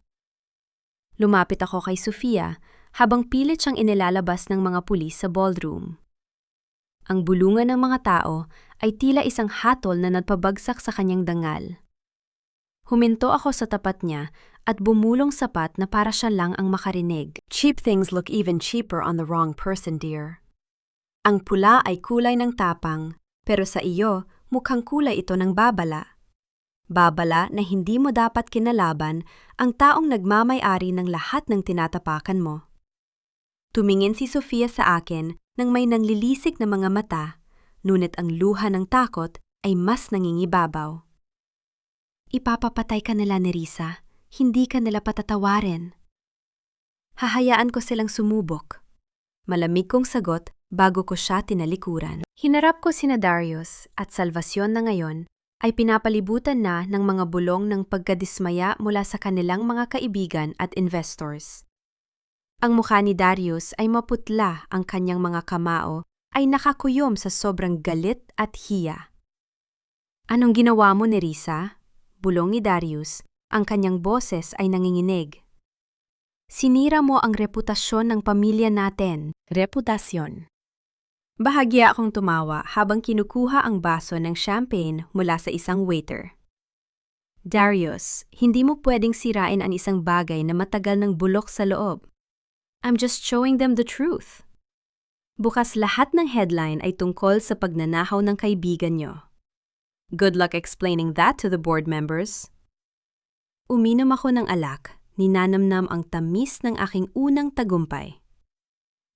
Lumapit ako kay Sofia habang pilit siyang inilalabas ng mga pulis sa ballroom. Ang bulungan ng mga tao ay tila isang hatol na nagpabagsak sa kanyang dangal. Huminto ako sa tapat niya at bumulong sapat na para siya lang ang makarinig. Cheap things look even cheaper on the wrong person, dear. Ang pula ay kulay ng tapang, pero sa iyo, mukhang kulay ito ng babala. Babala na hindi mo dapat kinalaban ang taong nagmamay-ari ng lahat ng tinatapakan mo. Tumingin si Sofia sa akin nang may nanlilisik na mga mata, ngunit ang luha ng takot ay mas nangingibabaw. Ipapapatay ka nila, Nerissa. Hindi ka nila patatawarin. Hahayaan ko silang sumubok. Malamig kong sagot bago ko siya tinalikuran. Hinarap ko sina Darius at Salvacion na ngayon ay pinapalibutan na ng mga bulong ng pagkadismaya mula sa kanilang mga kaibigan at investors. Ang mukha ni Darius ay maputla, ang kanyang mga kamao ay nakakuyom sa sobrang galit at hiya. Anong ginawa mo, Nerissa? Bulong ni Darius, ang kanyang boses ay nanginginig. Sinira mo ang reputasyon ng pamilya natin. Reputasyon. Bahagya akong tumawa habang kinukuha ang baso ng champagne mula sa isang waiter. Darius, hindi mo pwedeng sirain ang isang bagay na matagal ng bulok sa loob. I'm just showing them the truth. Bukas lahat ng headline ay tungkol sa pagnanahaw ng kaibigan nyo. Good luck explaining that to the board members. Uminom ako ng alak, ninanamnam ang tamis ng aking unang tagumpay.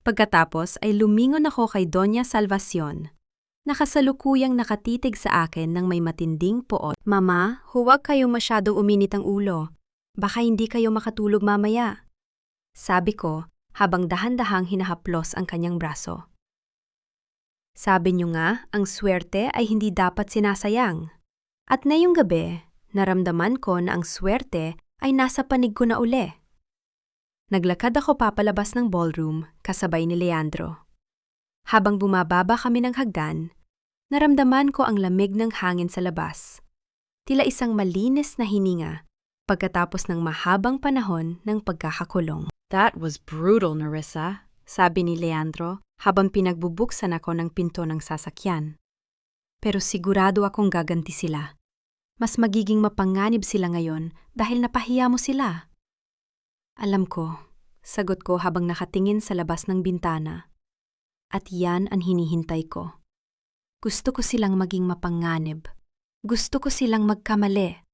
Pagkatapos ay lumingon ako kay Doña Salvacion. Nakasalukuyang nakatitig sa akin ng may matinding poot. Mama, huwag kayo masyadong uminit ang ulo. Baka hindi kayo makatulog mamaya. Sabi ko habang dahan-dahang hinahaplos ang kanyang braso. Sabi niyo nga, ang swerte ay hindi dapat sinasayang. At ngayong gabi, naramdaman ko na ang swerte ay nasa panig ko na uli. Naglakad ako papalabas ng ballroom kasabay ni Leandro. Habang bumababa kami ng hagdan, naramdaman ko ang lamig ng hangin sa labas. Tila isang malinis na hininga pagkatapos ng mahabang panahon ng pagkakakulong. That was brutal, Nerissa. Sabi ni Leandro habang pinagbubuksan ako ng pinto ng sasakyan. Pero sigurado akong gaganti sila. Mas magiging mapanganib sila ngayon dahil napahiya mo sila. Alam ko, sagot ko habang nakatingin sa labas ng bintana. At yan ang hinihintay ko. Gusto ko silang maging mapanganib. Gusto ko silang magkamali.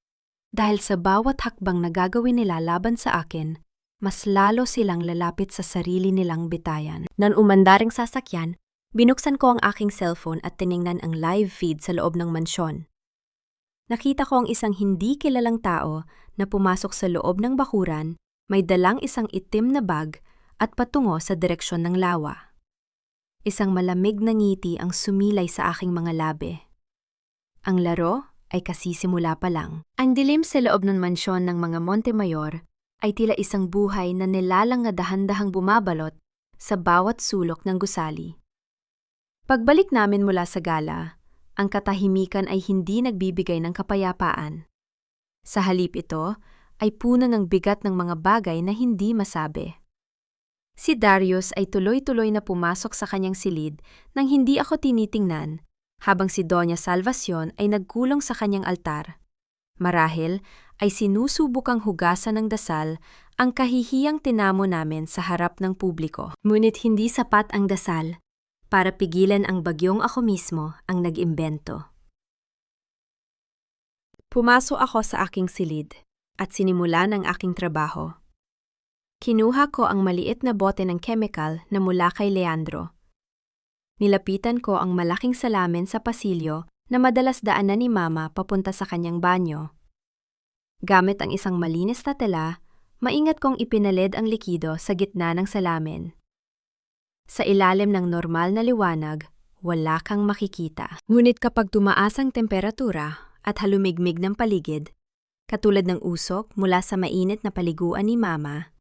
Dahil sa bawat hakbang na gagawin nila laban sa akin, mas lalo silang lalapit sa sarili nilang bitayan. Nang umandaring sasakyan, binuksan ko ang aking cellphone at tiningnan ang live feed sa loob ng mansyon. Nakita ko ang isang hindi kilalang tao na pumasok sa loob ng bakuran, may dalang isang itim na bag at patungo sa direksyon ng lawa. Isang malamig na ngiti ang sumilay sa aking mga labi. Ang laro ay kasisimula pa lang. Ang dilim sa loob ng mansyon ng mga Montemayor ay tila isang buhay na nilalang na dahan-dahang bumabalot sa bawat sulok ng gusali. Pagbalik namin mula sa gala, ang katahimikan ay hindi nagbibigay ng kapayapaan. Sa halip ito ay puno ng bigat ng mga bagay na hindi masabi. Si Darius ay tuloy-tuloy na pumasok sa kanyang silid nang hindi ako tinitingnan, habang si Doña Salvacion ay nagkulong sa kanyang altar. Marahil ay sinusubukang hugasan ng dasal ang kahihiyang tinamo namin sa harap ng publiko. Ngunit hindi sapat ang dasal para pigilan ang bagyong ako mismo ang nag-imbento. Pumasok ako sa aking silid at sinimulan ang aking trabaho. Kinuha ko ang maliit na bote ng chemical na mula kay Leandro. Nilapitan ko ang malaking salamin sa pasilyo na madalas daanan ni Mama papunta sa kanyang banyo. Gamit ang isang malinis na tela, maingat kong ipinalid ang likido sa gitna ng salamin. Sa ilalim ng normal na liwanag, wala kang makikita. Ngunit kapag tumaas ang temperatura at halumigmig ng paligid, katulad ng usok mula sa mainit na paliguan ni Mama,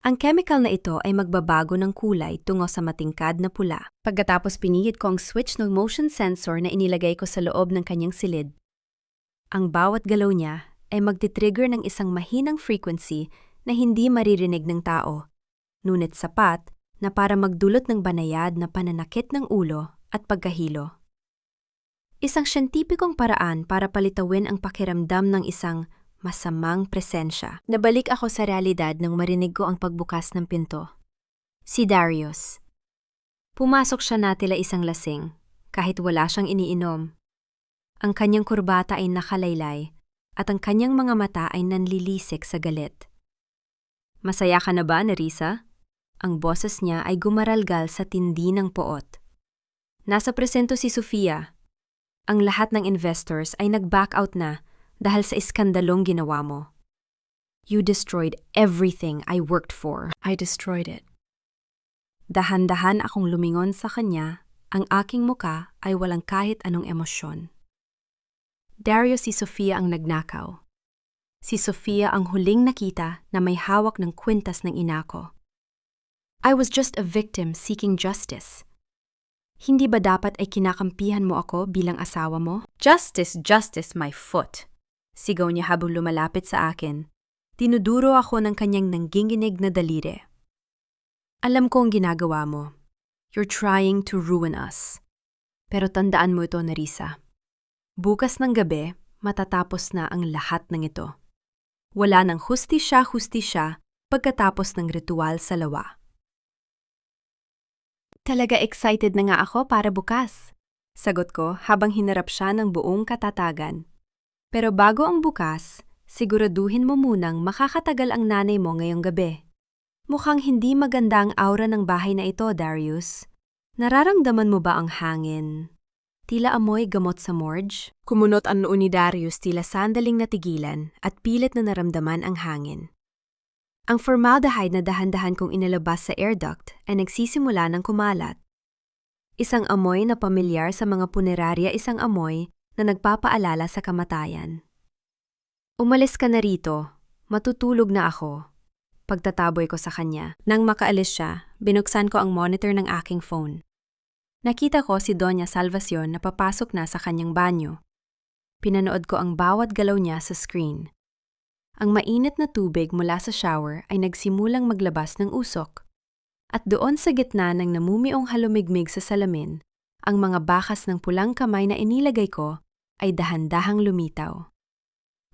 ang chemical na ito ay magbabago ng kulay tungo sa matingkad na pula. Pagkatapos pinihit ko ang switch ng motion sensor na inilagay ko sa loob ng kanyang silid. Ang bawat galaw niya ay magti-trigger ng isang mahinang frequency na hindi maririnig ng tao, ngunit sapat na para magdulot ng banayad na pananakit ng ulo at pagkahilo. Isang siyentipikong paraan para palitawin ang pakiramdam ng isang masamang presensya. Nabalik ako sa realidad nang marinig ko ang pagbukas ng pinto. Si Darius. Pumasok siya na tila isang lasing, kahit wala siyang iniinom. Ang kanyang kurbata ay nakalaylay, at ang kanyang mga mata ay nanlilisik sa galit. Masaya ka na ba, Nerissa? Ang boses niya ay gumaralgal sa tindi ng poot. Nasa presento si Sofia. Ang lahat ng investors ay nag-back out na dahil sa iskandalong ginawa mo. You destroyed everything I worked for. I destroyed it. Dahan-dahan akong lumingon sa kanya, ang aking muka ay walang kahit anong emosyon. Darius, si Sofia ang nagnakaw. Si Sofia ang huling nakita na may hawak ng kwintas ng ina ko. I was just a victim seeking justice. Hindi ba dapat ay kinakampihan mo ako bilang asawa mo? Justice, justice, my foot. Sigaw niya habang lumalapit sa akin. Tinuduro ako ng kanyang nangginginig na daliri. Alam ko ang ginagawa mo. You're trying to ruin us. Pero tandaan mo ito, Nerissa. Bukas ng gabi, matatapos na ang lahat ng ito. Wala nang hustisya pagkatapos ng ritual sa lawa. Talaga excited na nga ako para bukas. Sagot ko habang hinarap siya ng buong katatagan. Pero bago ang bukas, siguraduhin mo munang makakatagal ang nanay mo ngayong gabi. Mukhang hindi maganda ang aura ng bahay na ito, Darius. Nararamdaman mo ba ang hangin? Tila amoy gamot sa morgue? Kumunot ang noo ni Darius, tila sandaling natigilan at pilit na naramdaman ang hangin. Ang formaldehyde na dahan-dahan kong inilabas sa air duct ay nagsisimula ng kumalat. Isang amoy na pamilyar sa mga punerarya, isang amoy na nagpapaalala sa kamatayan. Umalis ka na rito, matutulog na ako. Pagtataboy ko sa kanya. Nang makaalis siya, binuksan ko ang monitor ng aking phone. Nakita ko si Doña Salvacion na papasok na sa kanyang banyo. Pinanood ko ang bawat galaw niya sa screen. Ang mainit na tubig mula sa shower ay nagsimulang maglabas ng usok. At doon sa gitna ng namumiong halumigmig sa salamin, ang mga bakas ng pulang kamay na inilagay ko ay dahan-dahang lumitaw.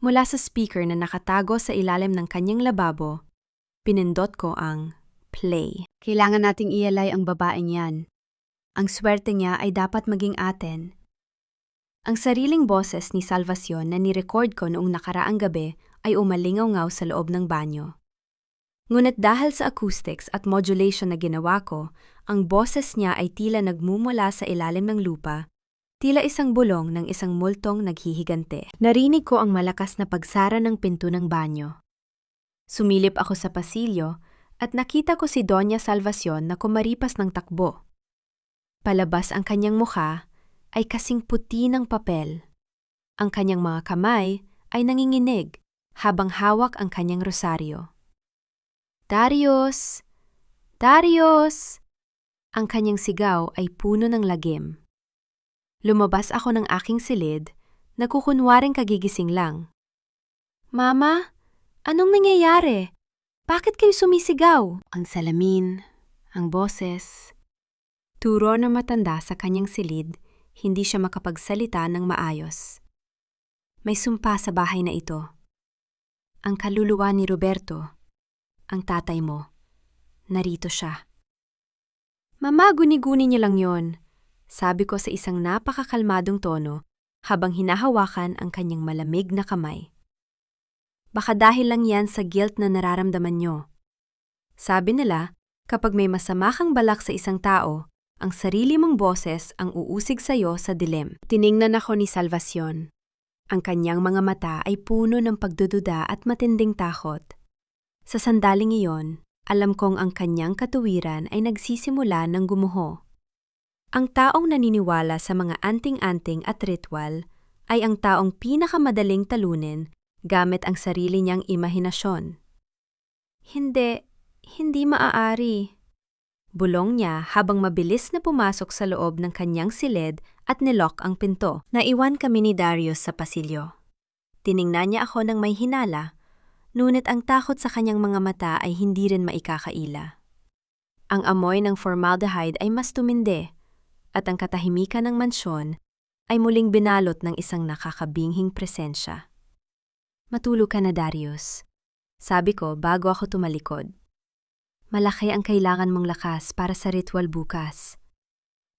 Mula sa speaker na nakatago sa ilalim ng kanyang lababo, pinindot ko ang play. Kailangan nating ialay ang babaeng yan. Ang swerte niya ay dapat maging atin. Ang sariling boses ni Salvacion na nirecord ko noong nakaraang gabi ay umalingaw-ngaw sa loob ng banyo. Ngunit dahil sa acoustics at modulation na ginawa ko, ang boses niya ay tila nagmumula sa ilalim ng lupa, tila isang bulong ng isang multong naghihigante. Narinig ko ang malakas na pagsara ng pinto ng banyo. Sumilip ako sa pasilyo at nakita ko si Doña Salvacion na kumaripas ng takbo. Palabas ang kanyang mukha ay kasing puti ng papel. Ang kanyang mga kamay ay nanginginig habang hawak ang kanyang rosaryo. Darius! Darius! Ang kanyang sigaw ay puno ng lagim. Lumabas ako ng aking silid, nakukunwaring kagigising lang. Mama, anong nangyayari? Bakit kayo sumisigaw? Ang salamin, ang boses. Turo na matanda sa kanyang silid, hindi siya makapagsalita ng maayos. May sumpa sa bahay na ito. Ang kaluluwa ni Roberto, ang tatay mo, narito siya. Mama, guni-guni niya lang yon, sabi ko sa isang napakakalmadong tono habang hinahawakan ang kanyang malamig na kamay. Baka dahil lang yan sa guilt na nararamdaman nyo. Sabi nila, kapag may masama kang balak sa isang tao, ang sarili mong boses ang uusig sa'yo sa dilim. Tiningnan ako ni Salvacion. Ang kanyang mga mata ay puno ng pagdududa at matinding takot. Sa sandaling iyon, alam kong ang kanyang katuwiran ay nagsisimula ng gumuho. Ang taong naniniwala sa mga anting-anting at ritual ay ang taong pinakamadaling talunin gamit ang sarili niyang imahinasyon. Hindi maaari. Bulong niya habang mabilis na pumasok sa loob ng kanyang silid at nilock ang pinto. Naiwan kami ni Darius sa pasilyo. Tiningnan niya ako ng may hinala, ngunit ang takot sa kanyang mga mata ay hindi rin maikakaila. Ang amoy ng formaldehyde ay mas tumindi, at ang katahimikan ng mansyon ay muling binalot ng isang nakakabinghing presensya. Matulog ka na, Darius, sabi ko bago ako tumalikod. Malaki ang kailangan mong lakas para sa ritual bukas.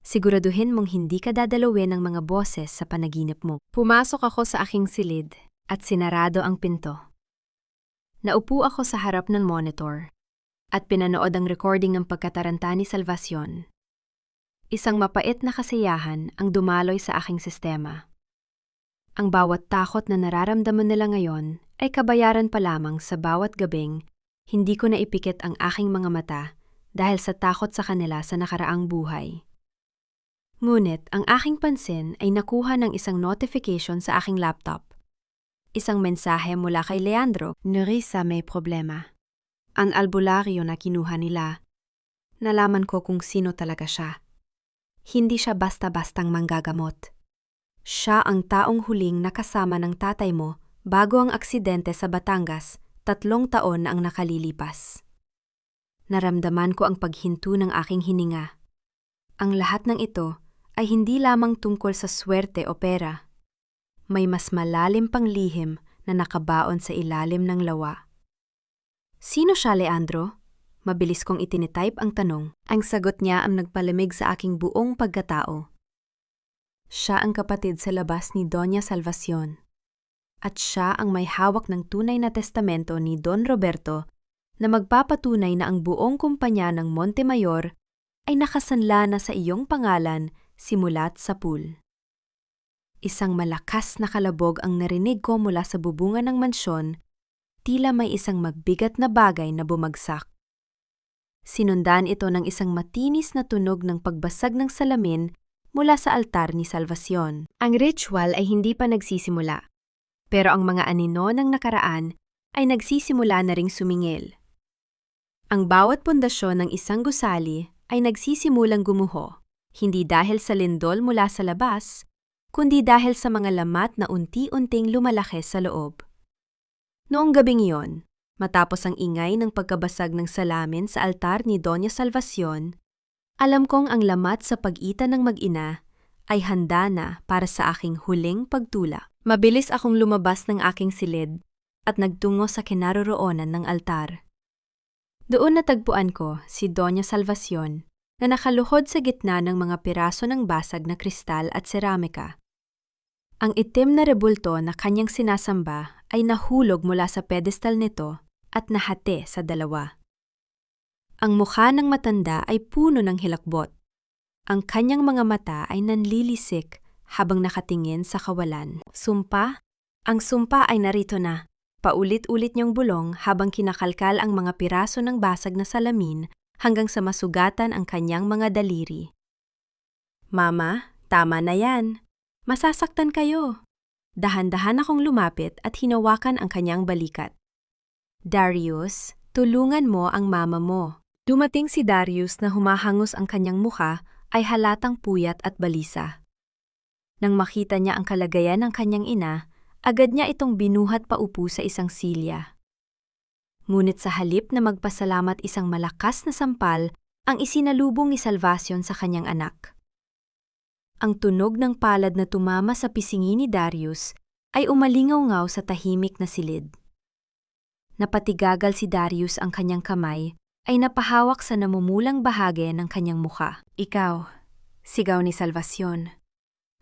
Siguraduhin mong hindi ka dadalawin ng mga boses sa panaginip mo. Pumasok ako sa aking silid at sinarado ang pinto. Naupo ako sa harap ng monitor at pinanood ang recording ng pagkataranta ni Salvacion. Isang mapait na kasiyahan ang dumaloy sa aking sistema. Ang bawat takot na nararamdaman nila ngayon ay kabayaran pa lamang sa bawat gabing hindi ko naipikit ang aking mga mata dahil sa takot sa kanila sa nakaraang buhay. Ngunit ang aking pansin ay nakuha ng isang notification sa aking laptop. Isang mensahe mula kay Leandro. Nerissa, may problema. Ang albularyo na kinuha nila. Nalaman ko kung sino talaga siya. Hindi siya basta-bastang manggagamot. Siya ang taong huling nakasama ng tatay mo bago ang aksidente sa Batangas 3 taon na ang nakalilipas. Naramdaman ko ang paghinto ng aking hininga. Ang lahat ng ito ay hindi lamang tungkol sa swerte o pera. May mas malalim pang lihim na nakabaon sa ilalim ng lawa. Sino siya, Leandro? Mabilis kong itinitype ang tanong. Ang sagot niya ang nagpalamig sa aking buong pagkatao. Siya ang kapatid sa labas ni Doña Salvacion. At siya ang may hawak ng tunay na testamento ni Don Roberto na magpapatunay na ang buong kumpanya ng Montemayor ay nakasanla na sa iyong pangalan simulat sa pool. Isang malakas na kalabog ang narinig ko mula sa bubungan ng mansyon, tila may isang magbigat na bagay na bumagsak. Sinundan ito ng isang matinis na tunog ng pagbasag ng salamin mula sa altar ni Salvacion. Ang ritual ay hindi pa nagsisimula. Pero ang mga anino ng nakaraan ay nagsisimula na ring sumingil. Ang bawat pundasyon ng isang gusali ay nagsisimulang gumuho. Hindi dahil sa lindol mula sa labas, kundi dahil sa mga lamat na unti-unting lumalaki sa loob. Noong gabing iyon, matapos ang ingay ng pagkabasag ng salamin sa altar ni Doña Salvacion, alam kong ang lamat sa pag-itan ng mag-ina ay handa na para sa aking huling pagtulak. Mabilis akong lumabas ng aking silid at nagtungo sa kinaroroonan ng altar. Doon natagpuan ko si Doña Salvacion na nakaluhod sa gitna ng mga piraso ng basag na kristal at seramika. Ang itim na rebulto na kanyang sinasamba ay nahulog mula sa pedestal nito at nahati sa dalawa. Ang mukha ng matanda ay puno ng hilakbot. Ang kanyang mga mata ay nanlilisik habang nakatingin sa kawalan. Sumpa? Ang sumpa ay narito na. Paulit-ulit niyang bulong habang kinakalkal ang mga piraso ng basag na salamin hanggang sa masugatan ang kanyang mga daliri. Mama, tama na yan. Masasaktan kayo. Dahan-dahan akong lumapit at hinawakan ang kanyang balikat. Darius, tulungan mo ang mama mo. Dumating si Darius na humahangos ang kanyang mukha ay halatang puyat at balisa. Nang makita niya ang kalagayan ng kanyang ina, agad niya itong binuhat paupo sa isang silya. Ngunit sa halip na magpasalamat isang malakas na sampal ang isinalubong ni Salvacion sa kanyang anak. Ang tunog ng palad na tumama sa pisngi ni Darius ay umalingaw-ngaw sa tahimik na silid. Napatigagal si Darius ang kanyang kamay ay napahawak sa namumulang bahagi ng kanyang mukha. Ikaw, sigaw ni Salvacion.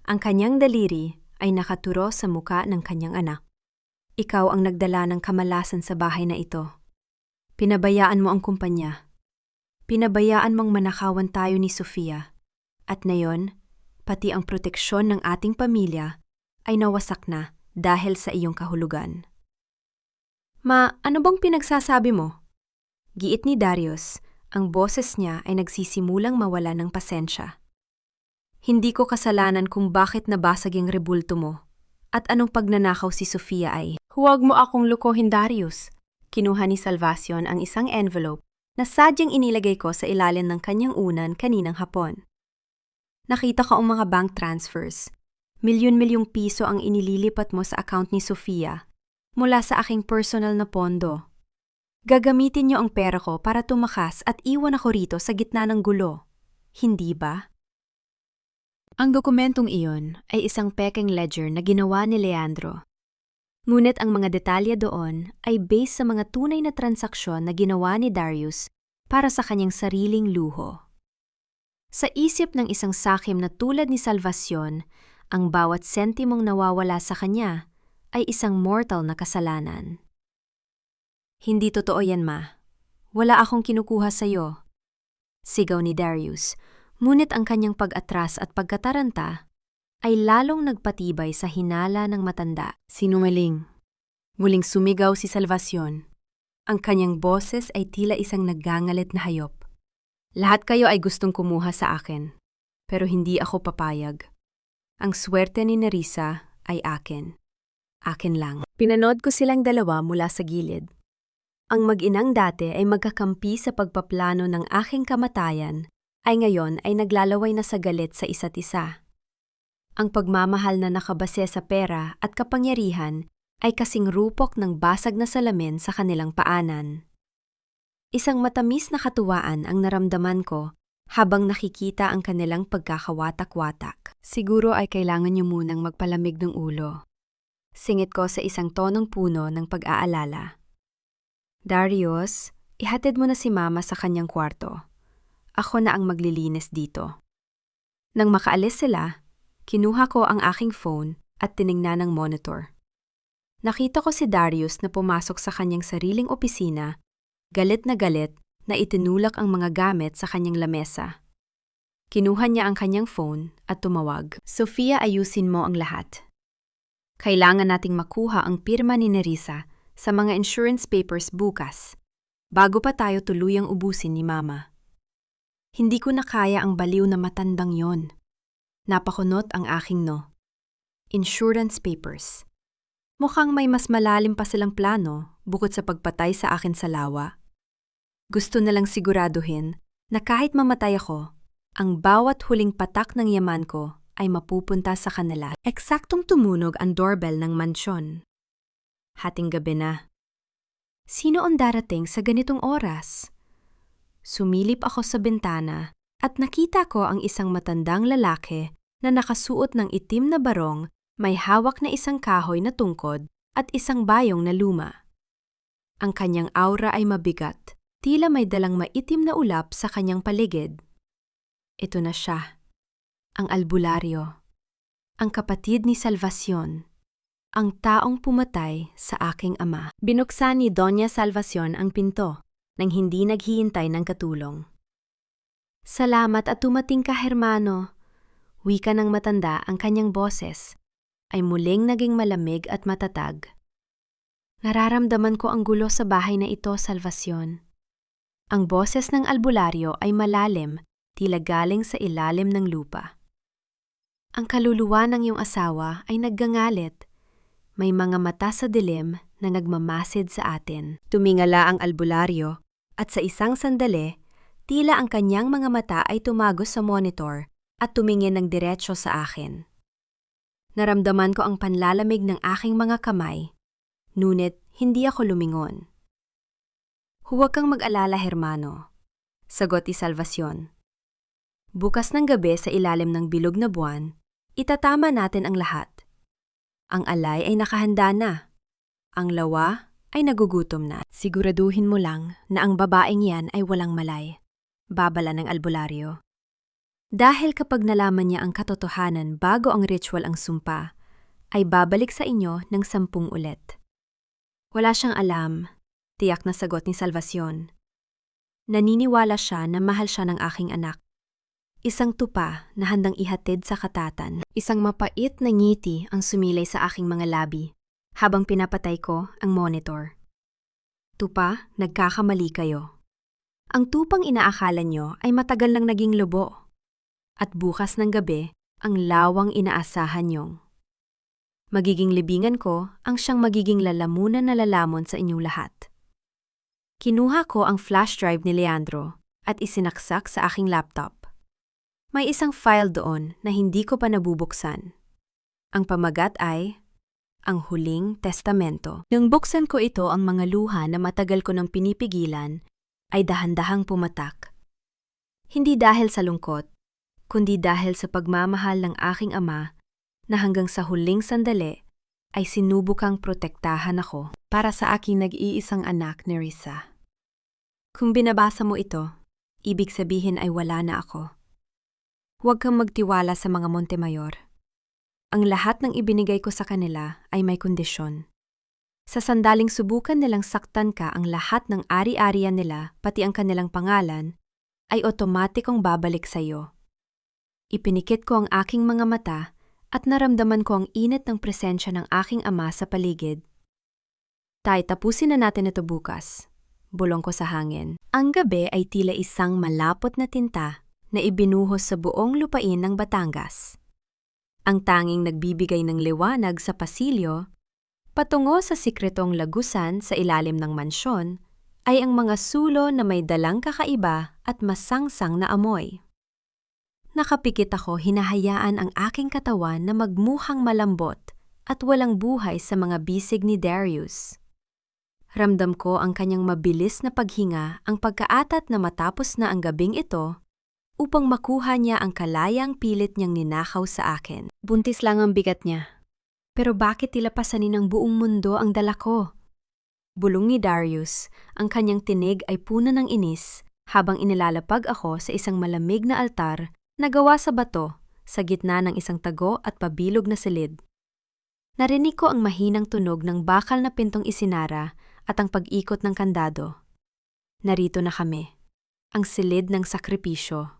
Ang kanyang daliri ay nakaturo sa muka ng kanyang anak. Ikaw ang nagdala ng kamalasan sa bahay na ito. Pinabayaan mo ang kumpanya. Pinabayaan mong manakawan tayo ni Sofia. At ngayon, pati ang proteksyon ng ating pamilya ay nawasak na dahil sa iyong kahulugan. Ma, ano bang pinagsasabi mo? Giit ni Darius, ang boses niya ay nagsisimulang mawala ng pasensya. Hindi ko kasalanan kung bakit nabasag ang rebulto mo. At anong pagnanakaw si Sofia ay, huwag mo akong lukohin, Darius. Kinuha ni Salvacion ang isang envelope na sadyang inilagay ko sa ilalim ng kanyang unan kaninang hapon. Nakita ko ang mga bank transfers. Milyon-milyong piso ang inililipat mo sa account ni Sofia mula sa aking personal na pondo. Gagamitin niyo ang pera ko para tumakas at iwan ako rito sa gitna ng gulo. Hindi ba? Ang dokumentong iyon ay isang pekeng ledger na ginawa ni Leandro. Ngunit ang mga detalye doon ay based sa mga tunay na transaksyon na ginawa ni Darius para sa kanyang sariling luho. Sa isip ng isang sakim na tulad ni Salvacion, ang bawat sentimong nawawala sa kanya ay isang mortal na kasalanan. Hindi totoo yan, Ma. Wala akong kinukuha sa iyo. Sigaw ni Darius. Ngunit ang kanyang pag-atras at pagkataranta ay lalong nagpatibay sa hinala ng matanda. Sinungaling. Muling sumigaw si Salvacion. Ang kanyang boses ay tila isang naggangalit na hayop. Lahat kayo ay gustong kumuha sa akin, pero hindi ako papayag. Ang swerte ni Nerissa ay akin. Akin lang. Pinanood ko silang dalawa mula sa gilid. Ang mag-inang dati ay magkakampi sa pagpaplano ng aking kamatayan ay ngayon ay naglalaway na sa galit sa isa't isa. Ang pagmamahal na nakabase sa pera at kapangyarihan ay kasing rupok ng basag na salamin sa kanilang paanan. Isang matamis na katuwaan ang naramdaman ko habang nakikita ang kanilang pagkakawatak-watak. Siguro ay kailangan niyo munang magpalamig ng ulo. Singit ko sa isang tonong puno ng pag-aalala. Darius, ihatid mo na si Mama sa kanyang kwarto. Ako na ang maglilinis dito. Nang makaalis sila, kinuha ko ang aking phone at tiningnan ang monitor. Nakita ko si Darius na pumasok sa kanyang sariling opisina, galit na itinulak ang mga gamit sa kanyang lamesa. Kinuha niya ang kanyang phone at tumawag. Sofia, ayusin mo ang lahat. Kailangan nating makuha ang pirma ni Nerissa sa mga insurance papers bukas, bago pa tayo tuluyang ubusin ni Mama. Hindi ko na kaya ang baliw na matandang yon. Napakunot ang aking no. Insurance papers. Mukhang may mas malalim pa silang plano bukod sa pagpatay sa akin sa lawa. Gusto na lang siguraduhin na kahit mamatay ako, Ang bawat huling patak ng yaman ko ay mapupunta sa kanila. Eksaktong tumunog ang doorbell ng mansyon. Hating gabi na. Sino ang darating sa ganitong oras? Sumilip ako sa bintana at nakita ko ang isang matandang lalaki na nakasuot ng itim na barong, may hawak na isang kahoy na tungkod at isang bayong na luma. Ang kanyang aura ay mabigat, tila may dalang maitim na ulap sa kanyang paligid. Ito na siya, ang albularyo, ang kapatid ni Salvacion, ang taong pumatay sa aking ama. Binuksan ni Doña Salvacion ang pinto nang hindi naghihintay ng katulong. Salamat at tumating ka, hermano. Wika ng matanda ang kanyang boses ay muling naging malamig at matatag. Nararamdaman ko ang gulo sa bahay na ito, Salvacion. Ang boses ng albularyo ay malalim, tila galing sa ilalim ng lupa. Ang kaluluwa ng iyong asawa ay naggangalit. May mga mata sa dilim na nagmamasid sa atin. Tumingala ang albularyo at sa isang sandali, tila ang kanyang mga mata ay tumagos sa monitor at tumingin ng diretsyo sa akin. Naramdaman ko ang panlalamig ng aking mga kamay, ngunit hindi ako lumingon. Huwag kang mag-alala, hermano, sagot ni Salvacion. Bukas ng gabi sa ilalim ng bilog na buwan, itatama natin ang lahat. Ang alay ay nakahanda na. Ang lawa ay nagugutom na. Siguraduhin mo lang na ang babaeng yan ay walang malay. Babala ng albularyo. Dahil kapag nalaman niya ang katotohanan bago ang ritual ang sumpa, ay babalik sa inyo ng 10 ulit. Wala siyang alam, tiyak na sagot ni Salvacion. Naniniwala siya na mahal siya ng aking anak. Isang tupa na handang ihatid sa katatan. Isang mapait na ngiti ang sumilay sa aking mga labi habang pinapatay ko ang monitor. Tupa, nagkakamali kayo. Ang tupang inaakala nyo ay matagal nang naging lobo. At bukas ng gabi, ang lawang inaasahan nyong. Magiging libingan ko ang siyang magiging lalamunan na lalamon sa inyong lahat. Kinuha ko ang flash drive ni Leandro at isinaksak sa aking laptop. May isang file doon na hindi ko pa nabubuksan. Ang pamagat ay ang huling testamento. Nang buksan ko ito, ang mga luha na matagal ko nang pinipigilan ay dahan-dahang pumatak. Hindi dahil sa lungkot, kundi dahil sa pagmamahal ng aking ama na hanggang sa huling sandali ay sinubukang protektahan ako para sa aking nag-iisang anak ni Risa. Kung binabasa mo ito, ibig sabihin ay wala na ako. Huwag kang magtiwala sa mga Montemayor. Ang lahat ng ibinigay ko sa kanila ay may kondisyon. Sa sandaling subukan nilang saktan ka, ang lahat ng ari-arian nila, pati ang kanilang pangalan, ay otomatikong babalik sa iyo. Ipinikit ko ang aking mga mata at naramdaman ko ang init ng presensya ng aking ama sa paligid. Tay, tapusin na natin ito bukas. Bulong ko sa hangin. Ang gabi ay tila isang malapot na tinta na ibinuhos sa buong lupain ng Batangas. Ang tanging nagbibigay ng liwanag sa pasilyo, patungo sa sikretong lagusan sa ilalim ng mansyon, ay ang mga sulo na may dalang kakaiba at masangsang na amoy. Nakapikit ako, hinahayaan ang aking katawan na magmuhang malambot at walang buhay sa mga bisig ni Darius. Ramdam ko ang kanyang mabilis na paghinga, ang pagkaatat na matapos na ang gabing ito, upang makuha niya ang kalayang pilit niyang ninakaw sa akin. Buntis lang ang bigat niya. Pero bakit tilapasanin ng buong mundo ang dala ko? Bulong ni Darius, ang kanyang tinig ay puno ng inis habang inilalapag ako sa isang malamig na altar na gawa sa bato sa gitna ng isang tago at pabilog na silid. Narinig ko ang mahinang tunog ng bakal na pintong isinara at ang pag-ikot ng kandado. Narito na kami, ang silid ng sakripisyo.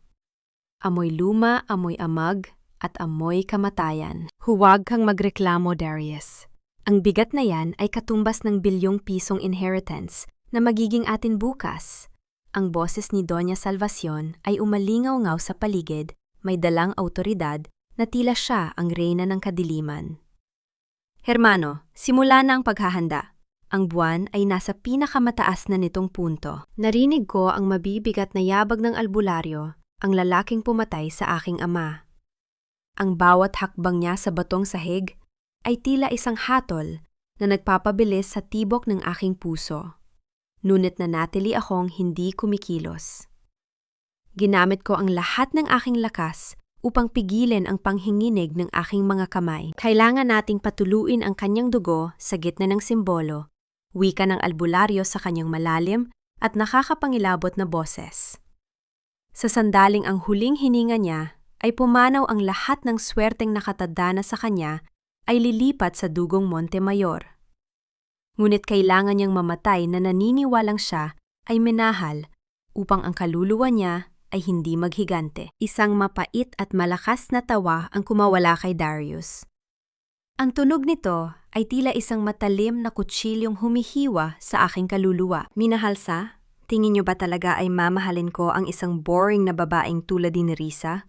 Amoy luma, amoy amag, at amoy kamatayan. Huwag kang magreklamo, Darius. Ang bigat na yan ay katumbas ng bilyong pisong inheritance na magiging atin bukas. Ang boses ni Doña Salvacion ay umalingaw-ngaw sa paligid, may dalang autoridad na tila siya ang reyna ng kadiliman. Hermano, simula na ang paghahanda. Ang buwan ay nasa pinakamataas na nitong punto. Narinig ko ang mabibigat na yabag ng albularyo ang lalaking pumatay sa aking ama. Ang bawat hakbang niya sa batong sahig ay tila isang hatol na nagpapabilis sa tibok ng aking puso. Ngunit nanatili akong hindi kumikilos. Ginamit ko ang lahat ng aking lakas upang pigilin ang panghinginig ng aking mga kamay. Kailangan nating patuluin ang kanyang dugo sa gitna ng simbolo, wika ng albularyo sa kanyang malalim at nakakapangilabot na boses. Sa sandaling ang huling hininga niya ay pumanaw ang lahat ng swerteng nakatadana sa kanya ay lilipat sa dugong Montemayor. Ngunit kailangan niyang mamatay na naniniwalang siya ay minahal upang ang kaluluwa niya ay hindi maghigante. Isang mapait at malakas na tawa ang kumawala kay Darius. Ang tunog nito ay tila isang matalim na kutsilyong humihiwa sa aking kaluluwa. Minahal sa, tingin niyo ba talaga ay mamahalin ko ang isang boring na babaeng tulad ni Risa?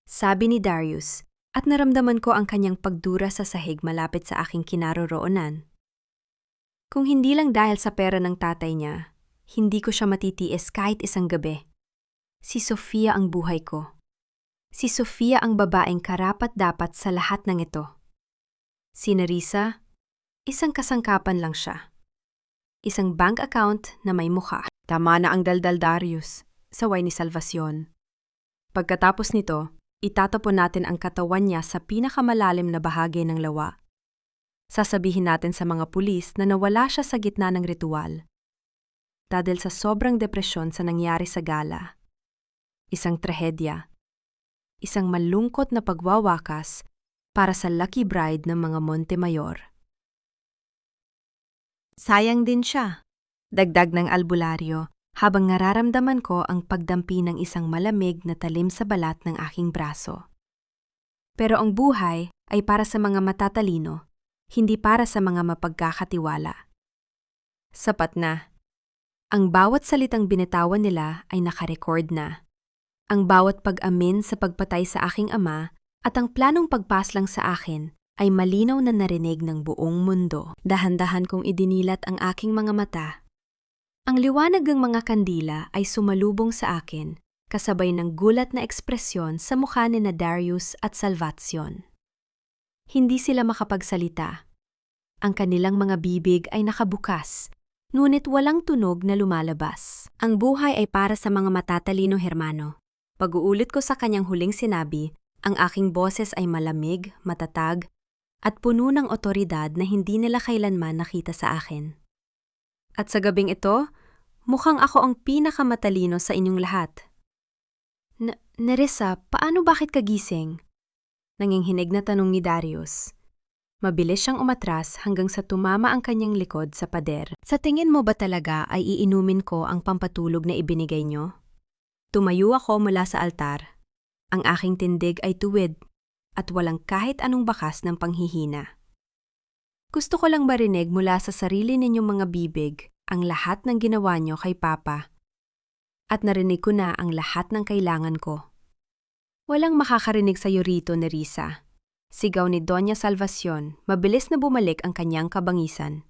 Sabi ni Darius, at naramdaman ko ang kanyang pagdura sa sahig malapit sa aking kinaroroonan. Kung hindi lang dahil sa pera ng tatay niya, hindi ko siya matitiis kahit isang gabi. Si Sofia ang buhay ko. Si Sofia ang babaeng karapat-dapat sa lahat ng ito. Si Nerissa, isang kasangkapan lang siya. Isang bank account na may mukha. Tama na ang daldal, Darius, saway ni Salvacion. Pagkatapos nito, itatapon natin ang katawan niya sa pinakamalalim na bahagi ng lawa. Sasabihin natin sa mga pulis na nawala siya sa gitna ng ritual. Dahil sa sobrang depresyon sa nangyari sa gala. Isang trahedya. Isang malungkot na pagwawakas para sa lucky bride ng mga Montemayor. Sayang din siya, dagdag ng albularyo habang nararamdaman ko ang pagdampi ng isang malamig na talim sa balat ng aking braso. Pero ang buhay ay para sa mga matatalino, hindi para sa mga mapagkakatiwala. Sapat na. Ang bawat salitang binitawan nila ay nakarecord na. Ang bawat pag-amin sa pagpatay sa aking ama at ang planong pagpaslang sa akin ay malinaw na narinig ng buong mundo. Dahan-dahan kong idinilat ang aking mga mata. Ang liwanag ng mga kandila ay sumalubong sa akin, kasabay ng gulat na ekspresyon sa mukha ni na Darius at Salvacion. Hindi sila makapagsalita. Ang kanilang mga bibig ay nakabukas, ngunit walang tunog na lumalabas. Ang buhay ay para sa mga matatalino, hermano. Pag-uulit ko sa kanyang huling sinabi, ang aking boses ay malamig, matatag, at puno ng otoridad na hindi nila kailanman nakita sa akin. At sa gabing ito, mukhang ako ang pinakamatalino sa inyong lahat. Nerissa, bakit kagising? Nanginghinig na tanong ni Darius. Mabilis siyang umatras hanggang sa tumama ang kanyang likod sa pader. Sa tingin mo ba talaga ay iinumin ko ang pampatulog na ibinigay niyo? Tumayo ako mula sa altar. Ang aking tindig ay tuwid at walang kahit anong bakas ng panghihina. Gusto ko lang marinig mula sa sarili ninyong mga bibig ang lahat ng ginawa niyo kay Papa. At narinig ko na ang lahat ng kailangan ko. Walang makakarinig sa iyo rito, Nerissa. Sigaw ni Doña Salvacion, mabilis na bumalik ang kanyang kabangisan.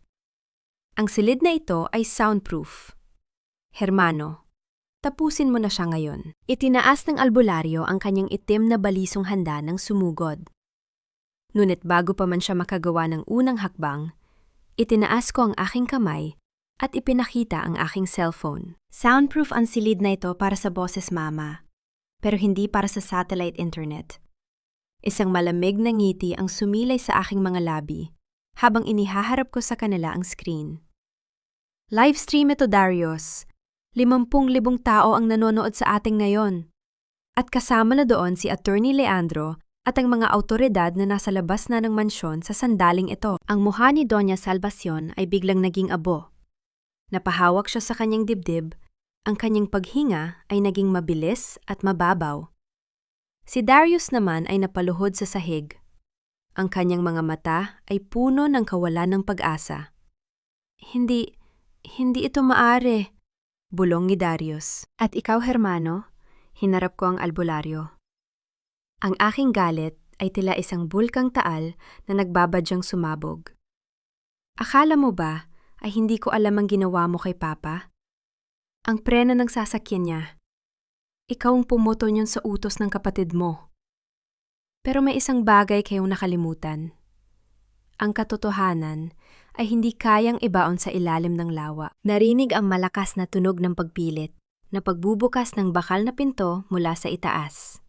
Ang silid na ito ay soundproof. Hermano, tapusin mo na siya ngayon. Itinaas ng albularyo ang kanyang itim na balisong handa ng sumugod. Ngunit bago pa man siya makagawa ng unang hakbang, itinaas ko ang aking kamay at ipinakita ang aking cellphone. Soundproof ang silid na ito para sa boses mama, pero hindi para sa satellite internet. Isang malamig na ngiti ang sumilay sa aking mga labi habang inihaharap ko sa kanila ang screen. Live stream ito, Darius. 50,000 tao ang nanonood sa ating ngayon. At kasama na doon si Attorney Leandro at ang mga awtoridad na nasa labas na ng mansyon sa sandaling ito. Ang mukha ni Doña Salvacion ay biglang naging abo. Napahawak siya sa kanyang dibdib, ang kanyang paghinga ay naging mabilis at mababaw. Si Darius naman ay napaluhod sa sahig. Ang kanyang mga mata ay puno ng kawalan ng pag-asa. Hindi ito maaari. Bulong ni Darius. At ikaw, hermano, hinarap ko ang albularyo. Ang aking galit ay tila isang bulkang taal na nagbabadyang sumabog. Akala mo ba ay hindi ko alam ang ginawa mo kay Papa? Ang preno ng sasakyan niya. Ikaw ang pumoto niyon sa utos ng kapatid mo. Pero may isang bagay kayong nakalimutan. Ang katotohanan ay hindi kayang ibaon sa ilalim ng lawa. Narinig ang malakas na tunog ng pagpilit na pagbubukas ng bakal na pinto mula sa itaas.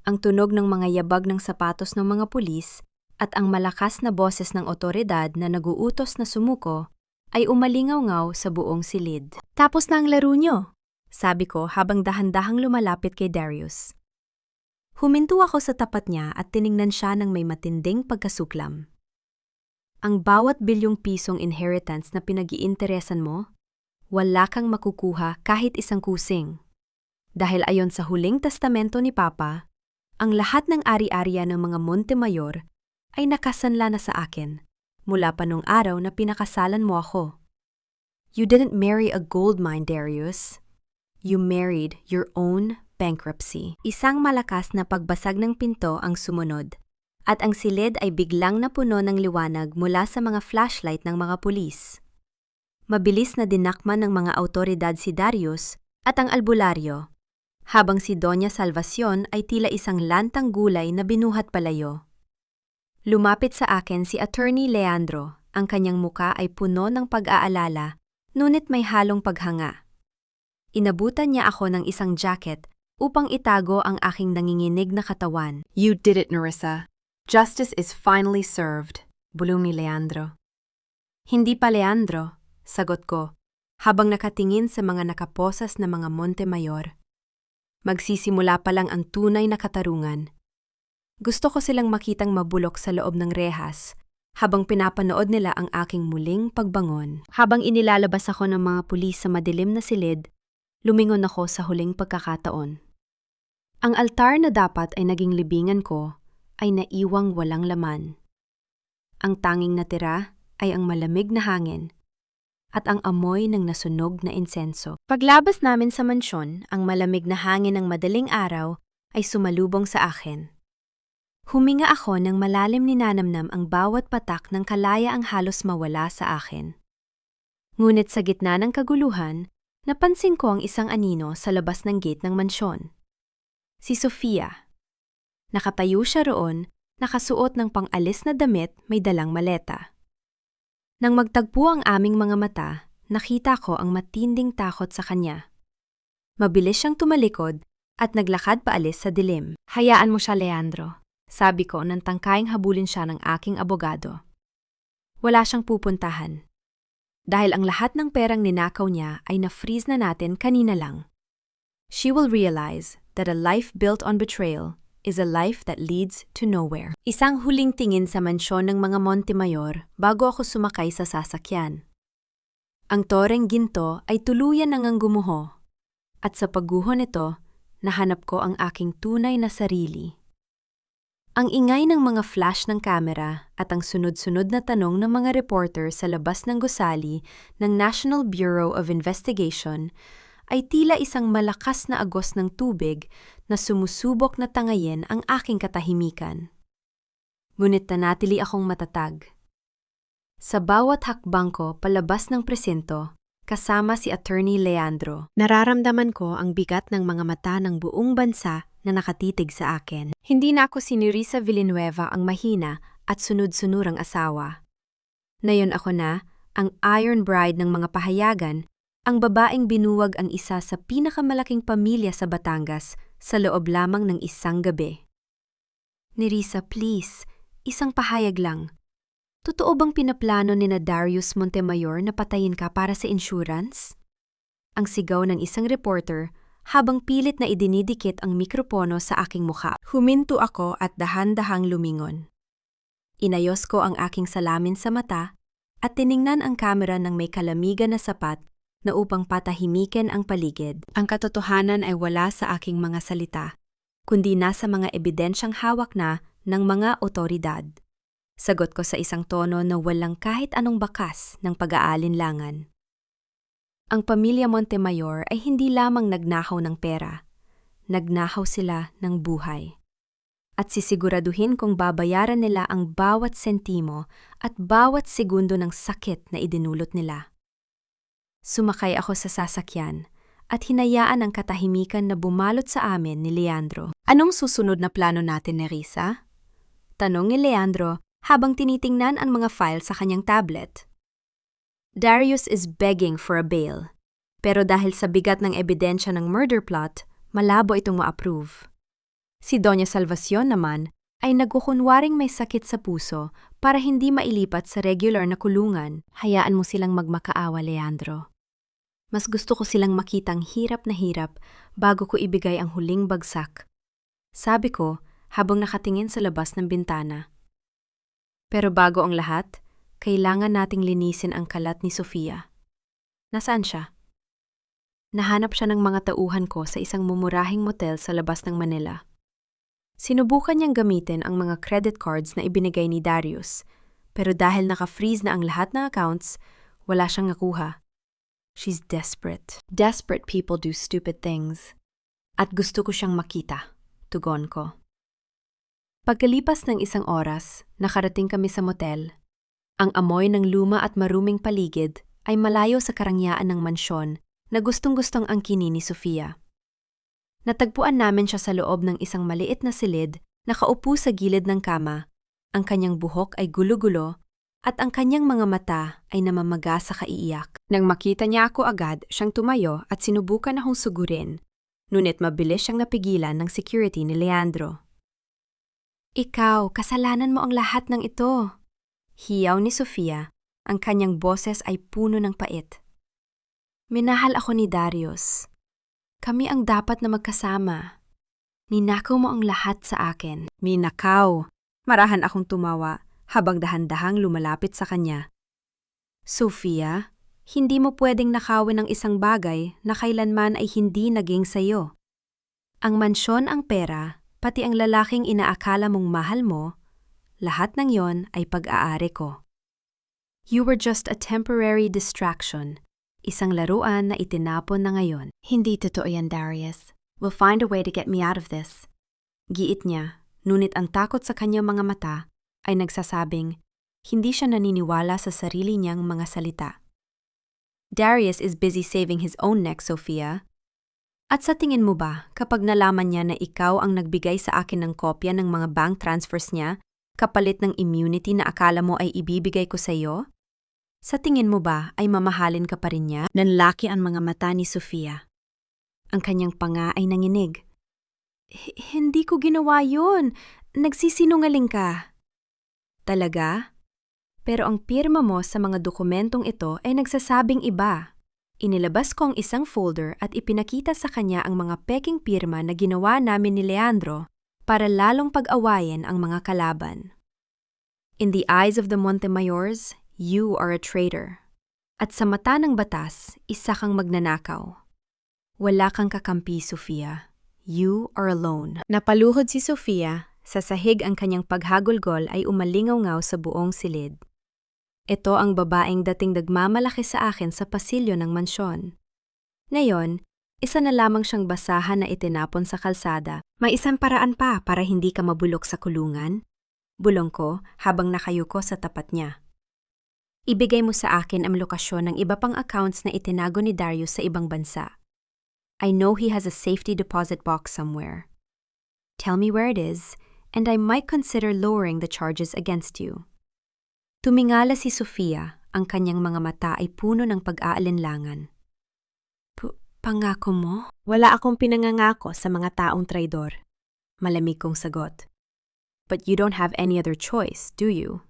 Ang tunog ng mga yabag ng sapatos ng mga pulis at ang malakas na boses ng otoridad na naguutos na sumuko ay umalingaw-ngaw sa buong silid. Tapos na ang laro nyo, sabi ko habang dahan-dahang lumalapit kay Darius. Huminto ako sa tapat niya at tiningnan siya ng may matinding pagkasuklam. Ang bawat bilyong pisong inheritance na pinag-iinteresan mo, wala kang makukuha kahit isang kusing. Dahil ayon sa huling testamento ni Papa, ang lahat ng ari-ariya ng mga Montemayor ay nakasanla na sa akin mula pa nung araw na pinakasalan mo ako. You didn't marry a gold mine, Darius. You married your own bankruptcy. Isang malakas na pagbasag ng pinto ang sumunod, at ang silid ay biglang napuno ng liwanag mula sa mga flashlight ng mga pulis. Mabilis na dinakman ng mga awtoridad si Darius at ang albularyo, habang si Doña Salvacion ay tila isang lantang gulay na binuhat palayo. Lumapit sa akin si Attorney Leandro, ang kanyang muka ay puno ng pag-aalala, ngunit may halong paghanga. Inabutan niya ako ng isang jacket upang itago ang aking nanginginig na katawan. You did it, Nerissa. Justice is finally served, bulong ni Leandro. Hindi pa, Leandro, sagot ko, habang nakatingin sa mga nakaposas na mga Montemayor. Magsisimula pa lang ang tunay na katarungan. Gusto ko silang makitang mabulok sa loob ng rehas, habang pinapanood nila ang aking muling pagbangon. Habang inilalabas ako ng mga pulis sa madilim na silid, lumingon ako sa huling pagkakataon. Ang altar na dapat ay naging libingan ko ay naiwang walang laman. Ang tanging natira ay ang malamig na hangin at ang amoy ng nasunog na insenso. Paglabas namin sa mansyon, ang malamig na hangin ng madaling araw ay sumalubong sa akin. Huminga ako nang malalim ninanamnam ang bawat patak ng kalaya ang halos mawala sa akin. Ngunit sa gitna ng kaguluhan, napansin ko ang isang anino sa labas ng gate ng mansyon. Si Sofia. Nakatayo siya roon, nakasuot ng pang-alis na damit, may dalang maleta. Nang magtagpo ang aming mga mata, nakita ko ang matinding takot sa kanya. Mabilis siyang tumalikod at naglakad paalis sa dilim. Hayaan mo siya, Leandro, sabi ko nang tangkayang habulin siya ng aking abogado. Wala siyang pupuntahan. Dahil ang lahat ng perang ninakaw niya ay na-freeze na natin kanina lang. She will realize that a life built on betrayal is a life that leads to nowhere. Isang huling tingin sa mansyon ng mga Montemayor bago ako sumakay sa sasakyan. Ang toreng ginto ay tuluyan nang gumuho, at sa pagguho nito, nahanap ko ang aking tunay na sarili. Ang ingay ng mga flash ng kamera at ang sunod-sunod na tanong ng mga reporter sa labas ng gusali ng National Bureau of Investigation ay tila isang malakas na agos ng tubig na sumusubok na tangayin ang aking katahimikan. Ngunit nanatili akong matatag. Sa bawat hakbang ko palabas ng presinto, kasama si Attorney Leandro, nararamdaman ko ang bigat ng mga mata ng buong bansa na nakatitig sa akin. Hindi na ako si Nerissa Villanueva ang mahina at sunod-sunurang asawa. Nayon ako na, ang Iron Bride ng mga pahayagan, ang babaeng binuwag ang isa sa pinakamalaking pamilya sa Batangas sa loob lamang ng isang gabi. Nerissa, please, isang pahayag lang. Totoo bang pinaplano ni na Darius Montemayor na patayin ka para sa insurance? Ang sigaw ng isang reporter habang pilit na idinidikit ang mikropono sa aking mukha. Huminto ako at dahan-dahang lumingon. Inayos ko ang aking salamin sa mata at tiningnan ang kamera ng may kalamigan na sapat na upang patahimikin ang paligid. Ang katotohanan ay wala sa aking mga salita, kundi nasa mga ebidensyang hawak na ng mga otoridad. Sagot ko sa isang tono na walang kahit anong bakas ng pag-aalinlangan. Ang pamilya Montemayor ay hindi lamang nagnakaw ng pera. Nagnakaw sila ng buhay. At sisiguraduhin kong babayaran nila ang bawat sentimo at bawat segundo ng sakit na idinulot nila. Sumakay ako sa sasakyan at hinayaan ang katahimikan na bumalot sa amin ni Leandro. Anong susunod na plano natin, Nerissa? Tanong ni Leandro habang tinitingnan ang mga file sa kanyang tablet. Darius is begging for a bail, pero dahil sa bigat ng ebidensya ng murder plot, malabo itong ma-approve. Si Doña Salvacion naman ay nagkukunwaring may sakit sa puso para hindi mailipat sa regular na kulungan. Hayaan mo silang magmakaawa, Leandro. Mas gusto ko silang makitang hirap na hirap bago ko ibigay ang huling bagsak. Sabi ko habang nakatingin sa labas ng bintana. Pero bago ang lahat, kailangan nating linisin ang kalat ni Sofia. Nasaan siya? Nahanap siya ng mga tauhan ko sa isang mumurahing motel sa labas ng Manila. Sinubukan niyang gamitin ang mga credit cards na ibinigay ni Darius, pero dahil naka-freeze na ang lahat ng accounts, wala siyang nakuha. She's desperate. Desperate people do stupid things. At gusto ko siyang makita, tugon ko. Pagkalipas ng isang oras, nakarating kami sa motel. Ang amoy ng luma at maruming paligid ay malayo sa karangyaan ng mansyon na gustong-gustong angkinin ni Sofia. Natagpuan namin siya sa loob ng isang maliit na silid, nakaupo sa gilid ng kama. Ang kanyang buhok ay gulo-gulo at ang kanyang mga mata ay namamaga sa kaiiyak. Nang makita niya ako agad, siyang tumayo at sinubukan akong sugurin. Ngunit mabilis siyang napigilan ng security ni Leandro. Ikaw, kasalanan mo ang lahat ng ito. Hiyaw ni Sofia, ang kanyang boses ay puno ng pait. Minahal ako ni Darius. Kami ang dapat na magkasama. Ninakaw mo ang lahat sa akin. Minakaw. Marahan akong tumawa habang dahan-dahang lumalapit sa kanya. Sofia, hindi mo pwedeng nakawin ang isang bagay na kailanman ay hindi naging sayo. Ang mansyon, ang pera, pati ang lalaking inaakala mong mahal mo, lahat ng yon ay pag-aari ko. You were just a temporary distraction. Isang laruan na itinapon na ngayon. Hindi totoo yan, Darius. We'll find a way to get me out of this. Giit niya, ngunit ang takot sa kanyang mga mata ay nagsasabing hindi siya naniniwala sa sarili niyang mga salita. Darius is busy saving his own neck, Sofia. At sa tingin mo ba, kapag nalaman niya na ikaw ang nagbigay sa akin ng kopya ng mga bank transfers niya, kapalit ng immunity na akala mo ay ibibigay ko sa iyo? Sa tingin mo ba ay mamahalin ka pa rin niya? Nanlaki ang mga mata ni Sofia. Ang kanyang panga ay nanginig. Hindi ko ginawa yun. Nagsisinungaling ka. Talaga? Pero ang pirma mo sa mga dokumentong ito ay nagsasabing iba. Inilabas ko ang isang folder at ipinakita sa kanya ang mga peking pirma na ginawa namin ni Leandro para lalong pag-awayin ang mga kalaban. In the eyes of the Montemayors, you are a traitor. At sa mata ng batas, isa kang magnanakaw. Wala kang kakampi, Sofia. You are alone. Napaluhod si Sofia, sa sahig ang kanyang paghagulgol ay umalingaw-ngaw sa buong silid. Ito ang babaeng dating nagmamalaki sa akin sa pasilyo ng mansyon. Ngayon, isa na lamang siyang basahan na itinapon sa kalsada. May isang paraan pa para hindi ka mabulok sa kulungan? Bulong ko habang nakayuko sa tapat niya. Ibigay mo sa akin ang lokasyon ng iba pang accounts na itinago ni Darius sa ibang bansa. I know he has a safety deposit box somewhere. Tell me where it is, and I might consider lowering the charges against you. Tumingala si Sofia, ang kanyang mga mata ay puno ng pag-aalinlangan. Pangako mo? Wala akong pinangangako sa mga taong traidor. Malamig kong sagot. But you don't have any other choice, do you?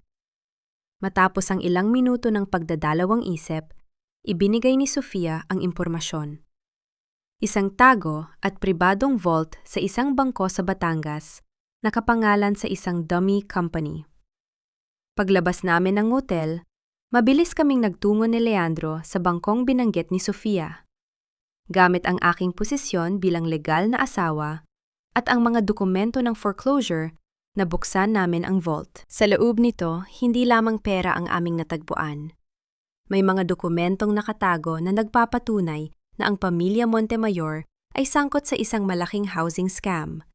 Matapos ang ilang minuto ng pagdadalawang isip, ibinigay ni Sofia ang impormasyon. Isang tago at pribadong vault sa isang bangko sa Batangas, nakapangalan sa isang dummy company. Paglabas namin ng hotel, mabilis kaming nagtungo ni Leandro sa bangkong binanggit ni Sofia. Gamit ang aking posisyon bilang legal na asawa at ang mga dokumento ng foreclosure, nabuksan namin ang vault. Sa loob nito, hindi lamang pera ang aming natagpuan. May mga dokumentong nakatago na nagpapatunay na ang pamilya Montemayor ay sangkot sa isang malaking housing scam.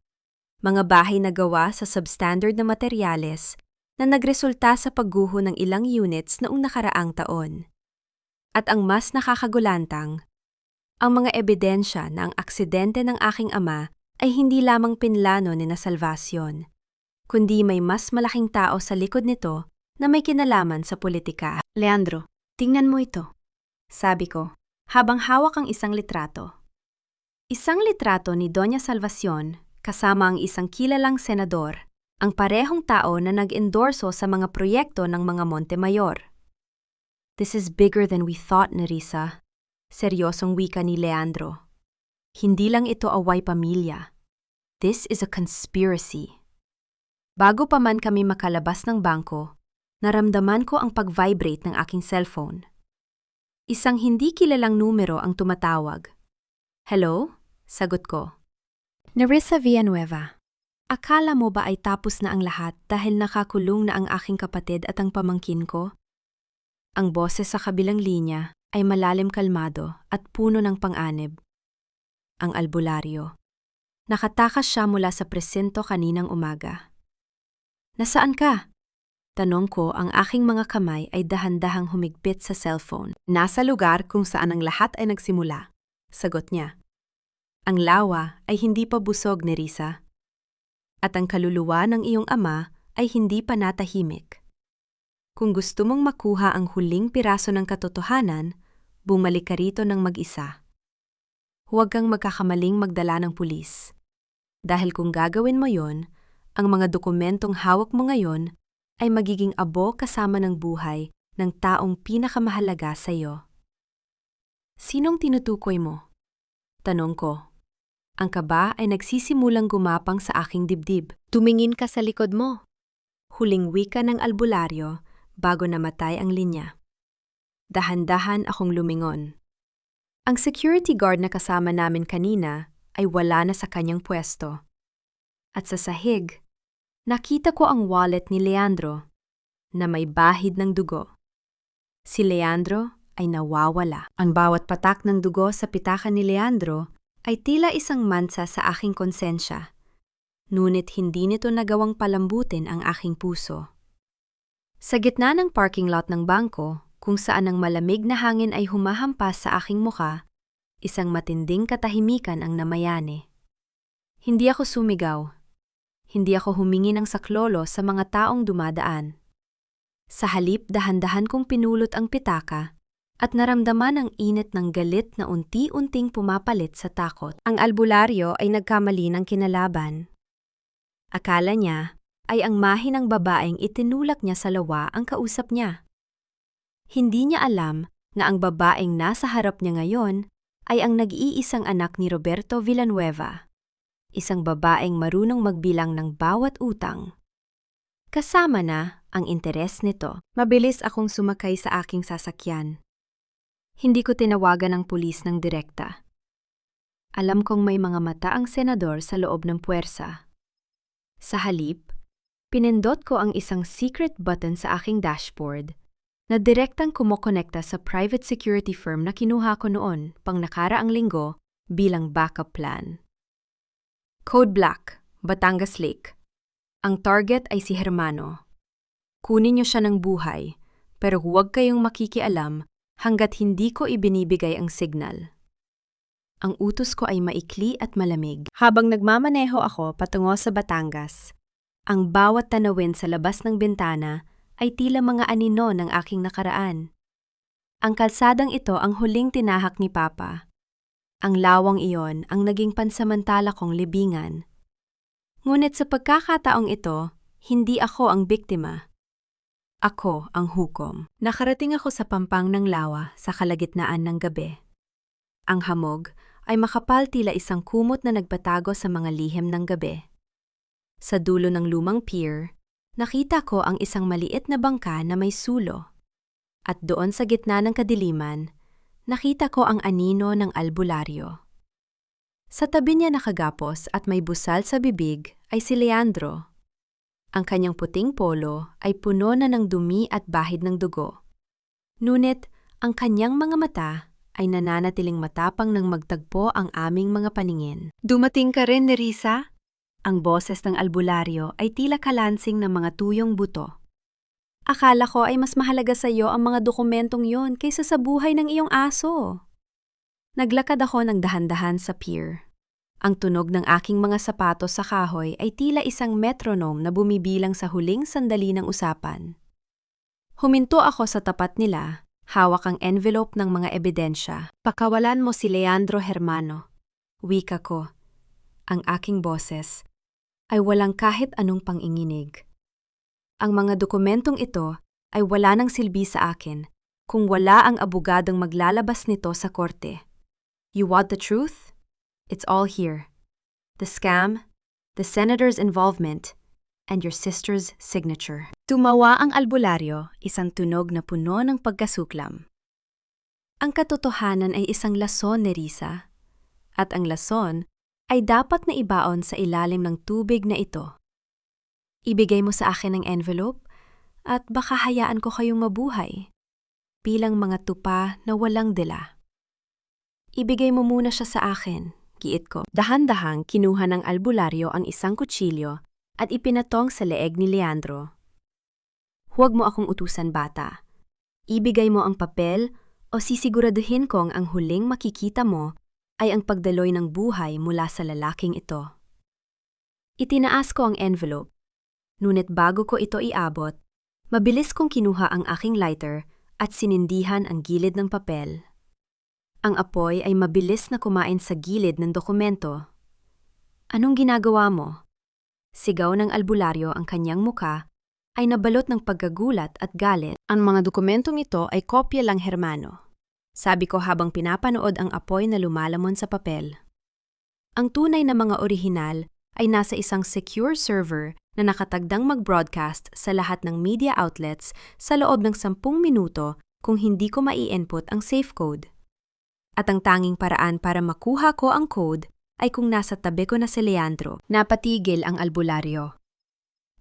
Mga bahay na gawa sa substandard na materyales na nagresulta sa pagguho ng ilang units noong nakaraang taon. At ang mas nakakagulantang, Ang mga ebidensya na ang aksidente ng aking ama ay hindi lamang pinlano ni na Salvacion, kundi may mas malaking tao sa likod nito na may kinalaman sa politika. Leandro, tingnan mo ito, sabi ko, habang hawak ang isang litrato. Isang litrato ni Doña Salvacion kasama ang isang kilalang senador, ang parehong tao na nag-endorso sa mga proyekto ng mga Montemayor. This is bigger than we thought, Nerissa. Seryosong wika ni Leandro. Hindi lang ito away pamilya. This is a conspiracy. Bago pa man kami makalabas ng bangko, naramdaman ko ang pag-vibrate ng aking cellphone. Isang hindi kilalang numero ang tumatawag. Hello? Sagot ko. Nerissa Villanueva. Akala mo ba ay tapos na ang lahat dahil nakakulong na ang aking kapatid at ang pamangkin ko? Ang boses sa kabilang linya ay malalim kalmado at puno ng pang-anib. Ang albularyo. Nakatakas siya mula sa presinto kaninang umaga. Nasaan ka? Tanong ko, ang aking mga kamay ay dahan-dahang humigpit sa cellphone. Nasa lugar kung saan ang lahat ay nagsimula. Sagot niya. Ang lawa ay hindi pa busog, Nerissa. At ang kaluluwa ng iyong ama ay hindi pa natahimik. Kung gusto mong makuha ang huling piraso ng katotohanan, bumalik ka rito ng mag-isa. Huwag kang magkakamaling magdala ng pulis. Dahil kung gagawin mo yon, ang mga dokumentong hawak mo ngayon ay magiging abo kasama ng buhay ng taong pinakamahalaga sa iyo. Sinong tinutukoy mo? Tanong ko. Ang kaba ay nagsisimulang gumapang sa aking dibdib. Tumingin ka sa likod mo. Huling wika ng albularyo bago namatay ang linya. Dahan-dahan akong lumingon. Ang security guard na kasama namin kanina ay wala na sa kanyang pwesto. At sa sahig, nakita ko ang wallet ni Leandro na may bahid ng dugo. Si Leandro ay nawawala. Ang bawat patak ng dugo sa pitaka ni Leandro ay tila isang mansa sa aking konsensya. Ngunit hindi nito nagawang palambutin ang aking puso. Sa gitna ng parking lot ng bangko, kung saan ang malamig na hangin ay humahampas sa aking muka, isang matinding katahimikan ang namayani. Hindi ako sumigaw. Hindi ako humingi ng saklolo sa mga taong dumadaan. Sa halip, dahan-dahan kong pinulot ang pitaka at naramdaman ang init ng galit na unti-unting pumapalit sa takot. Ang albularyo ay nagkamali ng kinalaban. Akala niya ay ang mahinang babaeng itinulak niya sa lawa ang kausap niya. Hindi niya alam na ang babaeng nasa harap niya ngayon ay ang nag-iisang anak ni Roberto Villanueva, isang babaeng marunong magbilang ng bawat utang. Kasama na ang interes nito. Mabilis akong sumakay sa aking sasakyan. Hindi ko tinawagan ang pulis ng direkta. Alam kong may mga mata ang senador sa loob ng puwersa. Sa halip, pinindot ko ang isang secret button sa aking dashboard na direktang kumokonekta sa private security firm na kinuha ko noon pang nakaraang linggo bilang backup plan. Code Black, Batangas Lake. Ang target ay si Hermano. Kunin niyo siya ng buhay, pero huwag kayong makikialam hanggat hindi ko ibinibigay ang signal. Ang utos ko ay maikli at malamig. Habang nagmamaneho ako patungo sa Batangas, ang bawat tanawin sa labas ng bintana ay tila mga anino ng aking nakaraan. Ang kalsadang ito ang huling tinahak ni Papa. Ang lawang iyon ang naging pansamantala kong libingan. Ngunit sa pagkakataong ito, hindi ako ang biktima. Ako ang hukom. Nakarating ako sa pampang ng lawa sa kalagitnaan ng gabi. Ang hamog ay makapal tila isang kumot na nagpatago sa mga lihim ng gabi. Sa dulo ng lumang pier, nakita ko ang isang maliit na bangka na may sulo. At doon sa gitna ng kadiliman, nakita ko ang anino ng albularyo. Sa tabi niya nakagapos at may busal sa bibig ay si Leandro. Ang kanyang puting polo ay puno na ng dumi at bahid ng dugo. Ngunit ang kanyang mga mata ay nananatiling matapang nang magtagpo ang aming mga paningin. Dumating ka rin, Nerissa? Ang boses ng albularyo ay tila kalansing ng mga tuyong buto. Akala ko ay mas mahalaga sa iyo ang mga dokumentong yon kaysa sa buhay ng iyong aso. Naglakad ako ng dahan-dahan sa pier. Ang tunog ng aking mga sapatos sa kahoy ay tila isang metronome na bumibilang sa huling sandali ng usapan. Huminto ako sa tapat nila, hawak ang envelope ng mga ebidensya. Pakawalan mo si Leandro Hermano. Wika ko. Ang aking boses ay walang kahit anong panginginig. Ang mga dokumentong ito ay wala nang silbi sa akin kung wala ang abogadong maglalabas nito sa korte. You want the truth? It's all here. The scam, the senator's involvement, and your sister's signature. Tumawa ang albularyo, isang tunog na puno ng pagkasuklam. Ang katotohanan ay isang lason ni Risa, at ang lason ay dapat na ibaon sa ilalim ng tubig na ito. Ibigay mo sa akin ang envelope at baka hayaan ko kayong mabuhay bilang mga tupa na walang dila. Ibigay mo muna siya sa akin, giit ko. Dahan-dahang kinuha ng albularyo ang isang kutsilyo at ipinatong sa leeg ni Leandro. Huwag mo akong utusan, bata. Ibigay mo ang papel o sisiguraduhin kong ang huling makikita mo ay ang pagdaloy ng buhay mula sa lalaking ito. Itinaas ko ang envelope, ngunit bago ko ito iabot, mabilis kong kinuha ang aking lighter at sinindihan ang gilid ng papel. Ang apoy ay mabilis na kumain sa gilid ng dokumento. Anong ginagawa mo? Sigaw ng albularyo ang kanyang muka ay nabalot ng pagkagulat at galit. Ang mga dokumentong ito ay kopya lang, Hermano. Sabi ko habang pinapanood ang apoy na lumalamon sa papel. Ang tunay na mga orihinal ay nasa isang secure server na nakatagdang mag-broadcast sa lahat ng media outlets sa loob ng 10 minuto kung hindi ko mai-input ang safe code. At ang tanging paraan para makuha ko ang code ay kung nasa tabi ko na si Leandro. Napatigil ang albularyo.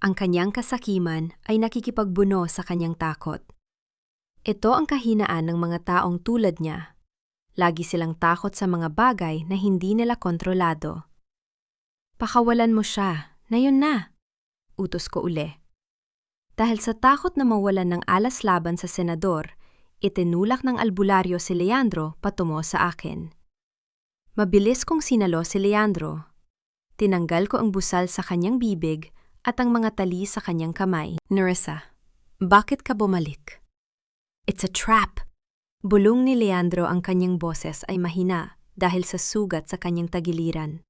Ang kanyang kasakiman ay nakikipagbuno sa kanyang takot. Ito ang kahinaan ng mga taong tulad niya. Lagi silang takot sa mga bagay na hindi nila kontrolado. Pakawalan mo siya, na yun na. Utos ko uli. Dahil sa takot na mawalan ng alas laban sa senador, itinulak ng albularyo si Leandro patungo sa akin. Mabilis kong sinalo si Leandro. Tinanggal ko ang busal sa kanyang bibig at ang mga tali sa kanyang kamay. Nerissa, bakit ka bumalik? It's a trap! Bulong ni Leandro, ang kanyang boses ay mahina dahil sa sugat sa kanyang tagiliran.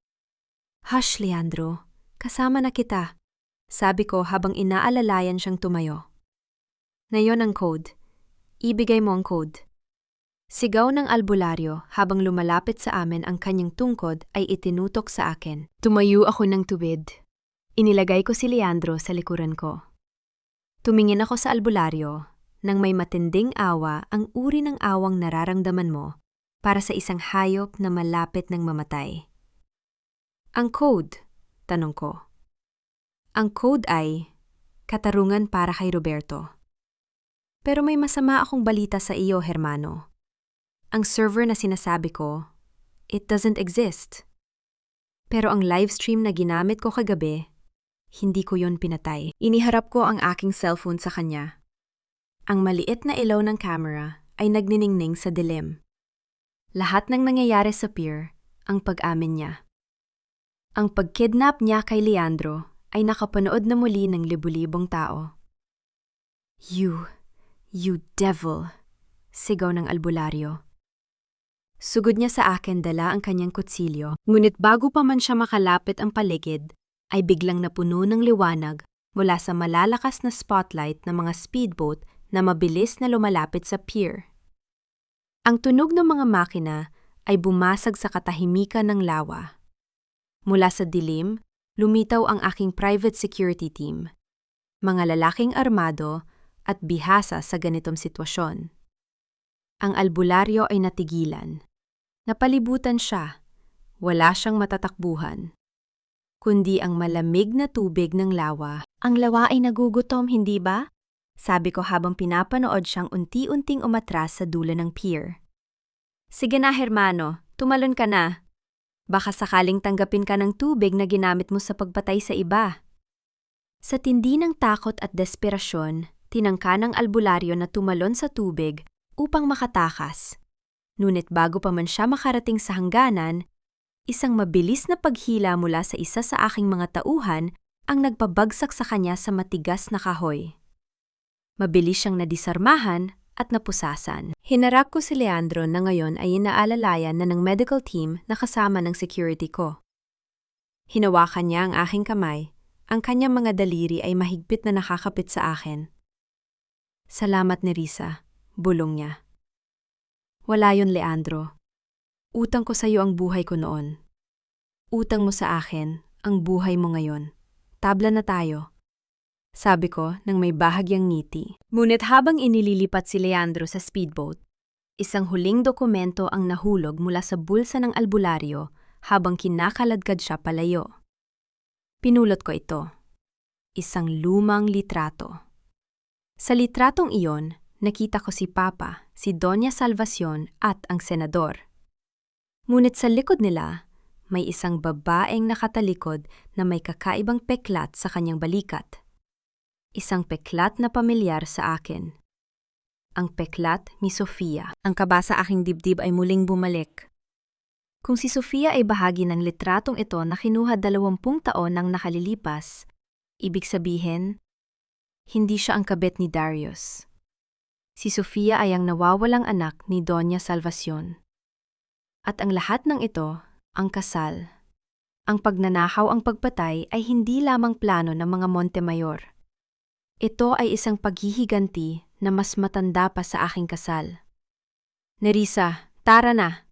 Hush, Leandro. Kasama na kita. Sabi ko habang inaalalayan siyang tumayo. Ngayon ang code. Ibigay mo ang code. Sigaw ng albularyo habang lumalapit sa amin ang kanyang tungkod ay itinutok sa akin. Tumayo ako ng tuwid. Inilagay ko si Leandro sa likuran ko. Tumingin ako sa albularyo nang may matinding awa ang uri ng awang nararamdaman mo para sa isang hayop na malapit ng mamatay. Ang code, tanong ko. Ang code ay katarungan para kay Roberto. Pero may masama akong balita sa iyo, Hermano. Ang server na sinasabi ko, it doesn't exist. Pero ang livestream na ginamit ko kagabi, hindi ko yon pinatay. Iniharap ko ang aking cellphone sa kanya. Ang maliit na ilaw ng camera ay nagniningning sa dilim. Lahat ng nangyayari sa pier, ang pag-amin niya. Ang pagkidnap niya kay Leandro ay nakapanood na muli ng libu-libong tao. You devil, sigaw ng albularyo. Sugod niya sa akin dala ang kanyang kutsilyo, ngunit bago pa man siya makalapit ang paligid, ay biglang napuno ng liwanag mula sa malalakas na spotlight ng mga speedboat na mabilis na lumalapit sa pier. Ang tunog ng mga makina ay bumasag sa katahimikan ng lawa. Mula sa dilim, lumitaw ang aking private security team, mga lalaking armado at bihasa sa ganitong sitwasyon. Ang albularyo ay natigilan. Napalibutan siya. Wala siyang matatakbuhan. Kundi ang malamig na tubig ng lawa. Ang lawa ay nagugutom, hindi ba? Sabi ko habang pinapanood siyang unti-unting umatras sa dulo ng pier. Sige na, Hermano, tumalon ka na. Baka sakaling tanggapin ka ng tubig na ginamit mo sa pagpatay sa iba. Sa tindi ng takot at desperasyon, tinangka ng albularyo na tumalon sa tubig upang makatakas. Ngunit bago pa man siya makarating sa hangganan, isang mabilis na paghila mula sa isa sa aking mga tauhan ang nagpabagsak sa kanya sa matigas na kahoy. Mabilis siyang nadisarmahan at napusasan. Hinarap ko si Leandro na ngayon ay inaalalayan na ng medical team na kasama ng security ko. Hinawakan niya ang aking kamay, ang kanyang mga daliri ay mahigpit na nakakapit sa akin. Salamat Nerissa, bulong niya. Wala yun, Leandro. Utang ko sa iyo ang buhay ko noon. Utang mo sa akin ang buhay mo ngayon. Tabla na tayo. Sabi ko nang may bahagyang ngiti. Ngunit habang inililipat si Leandro sa speedboat, isang huling dokumento ang nahulog mula sa bulsa ng albularyo habang kinakaladkad siya palayo. Pinulot ko ito. Isang lumang litrato. Sa litratong iyon, nakita ko si Papa, si Doña Salvacion at ang senador. Ngunit sa likod nila, may isang babaeng nakatalikod na may kakaibang peklat sa kanyang balikat. Isang peklat na pamilyar sa akin. Ang peklat ni Sofia. Ang kaba sa aking dibdib ay muling bumalik. Kung si Sofia ay bahagi ng litratong ito na kinuha 20 taon nang nakalilipas, ibig sabihin, hindi siya ang kabit ni Darius. Si Sofia ay ang nawawalang anak ni Doña Salvacion. At ang lahat ng ito, ang kasal. Ang pagnanakaw ang pagpatay ay hindi lamang plano ng mga Montemayor. Ito ay isang paghihiganti na mas matanda pa sa aking kasal. Nerissa, tara na!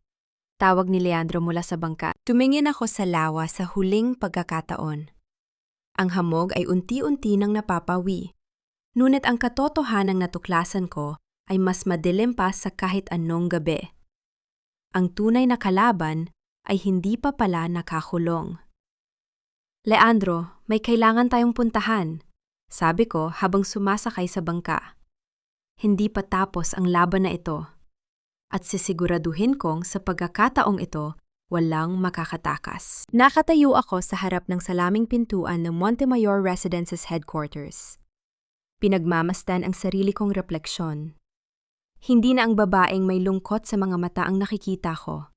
Tawag ni Leandro mula sa bangka. Tumingin ako sa lawa sa huling pagkakataon. Ang hamog ay unti-unti nang napapawi. Ngunit ang katotohanang natuklasan ko ay mas madilim pa sa kahit anong gabi. Ang tunay na kalaban ay hindi pa pala nakakulong. Leandro, may kailangan tayong puntahan, sabi ko habang sumasakay sa bangka. Hindi pa tapos ang laban na ito. At sisiguraduhin kong sa pagkakataong ito, walang makakatakas. Nakatayo ako sa harap ng salaming pintuan ng Montemayor Residences Headquarters. Pinagmamasdan ang sarili kong refleksyon. Hindi na ang babaeng may lungkot sa mga mata ang nakikita ko,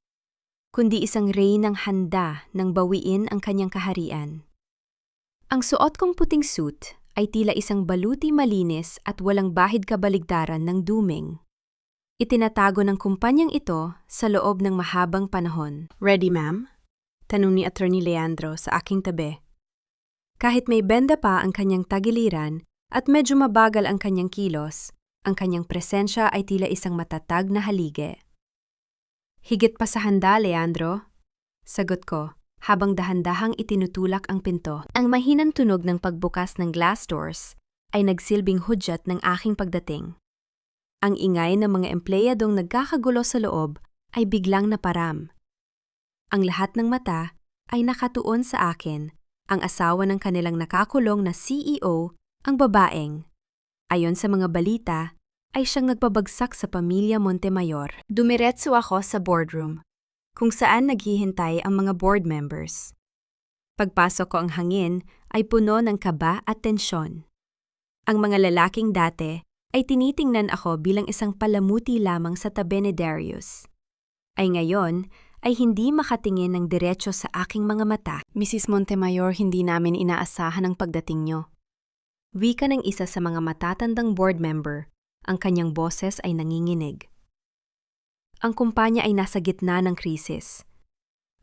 kundi isang reynang handa nang bawiin ang kanyang kaharian. Ang suot kong puting suit ay tila isang baluti malinis at walang bahid kabaligtaran ng duming. Itinatago ng kumpanyang ito sa loob ng mahabang panahon. Ready, ma'am? Tanong ni Attorney Leandro sa aking tabi. Kahit may benda pa ang kanyang tagiliran at medyo mabagal ang kanyang kilos, ang kanyang presensya ay tila isang matatag na haligi. Higit pa sa handa, Leandro? Sagot ko, habang dahan-dahang itinutulak ang pinto. Ang mahinang tunog ng pagbukas ng glass doors ay nagsilbing hudyat ng aking pagdating. Ang ingay ng mga empleyadong nagkakagulo sa loob ay biglang naparam. Ang lahat ng mata ay nakatuon sa akin, ang asawa ng kanilang nakakulong na CEO, ang babaeng. Ayon sa mga balita, ay siyang nagpabagsak sa pamilya Montemayor. Dumiretso ako sa boardroom, kung saan naghihintay ang mga board members. Pagpasok ko ang hangin ay puno ng kaba at tensyon. Ang mga lalaking dati ay tinitingnan ako bilang isang palamuti lamang sa tabi ni Darius. Ay ngayon ay hindi makatingin ng diretso sa aking mga mata. Mrs. Montemayor, hindi namin inaasahan ang pagdating nyo. Wika ng isa sa mga matatandang board member, ang kanyang boses ay nanginginig. Ang kumpanya ay nasa gitna ng krisis.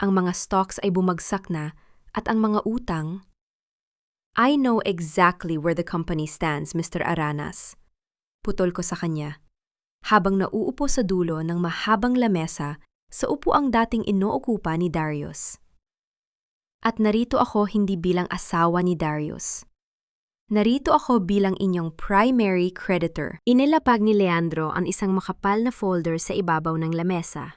Ang mga stocks ay bumagsak na at ang mga utang... I know exactly where the company stands, Mr. Aranas. Putol ko sa kanya, habang nauupo sa dulo ng mahabang lamesa sa upuang dating inookupa ni Darius. At narito ako hindi bilang asawa ni Darius. Narito ako bilang inyong primary creditor. Inilapag ni Leandro ang isang makapal na folder sa ibabaw ng lamesa.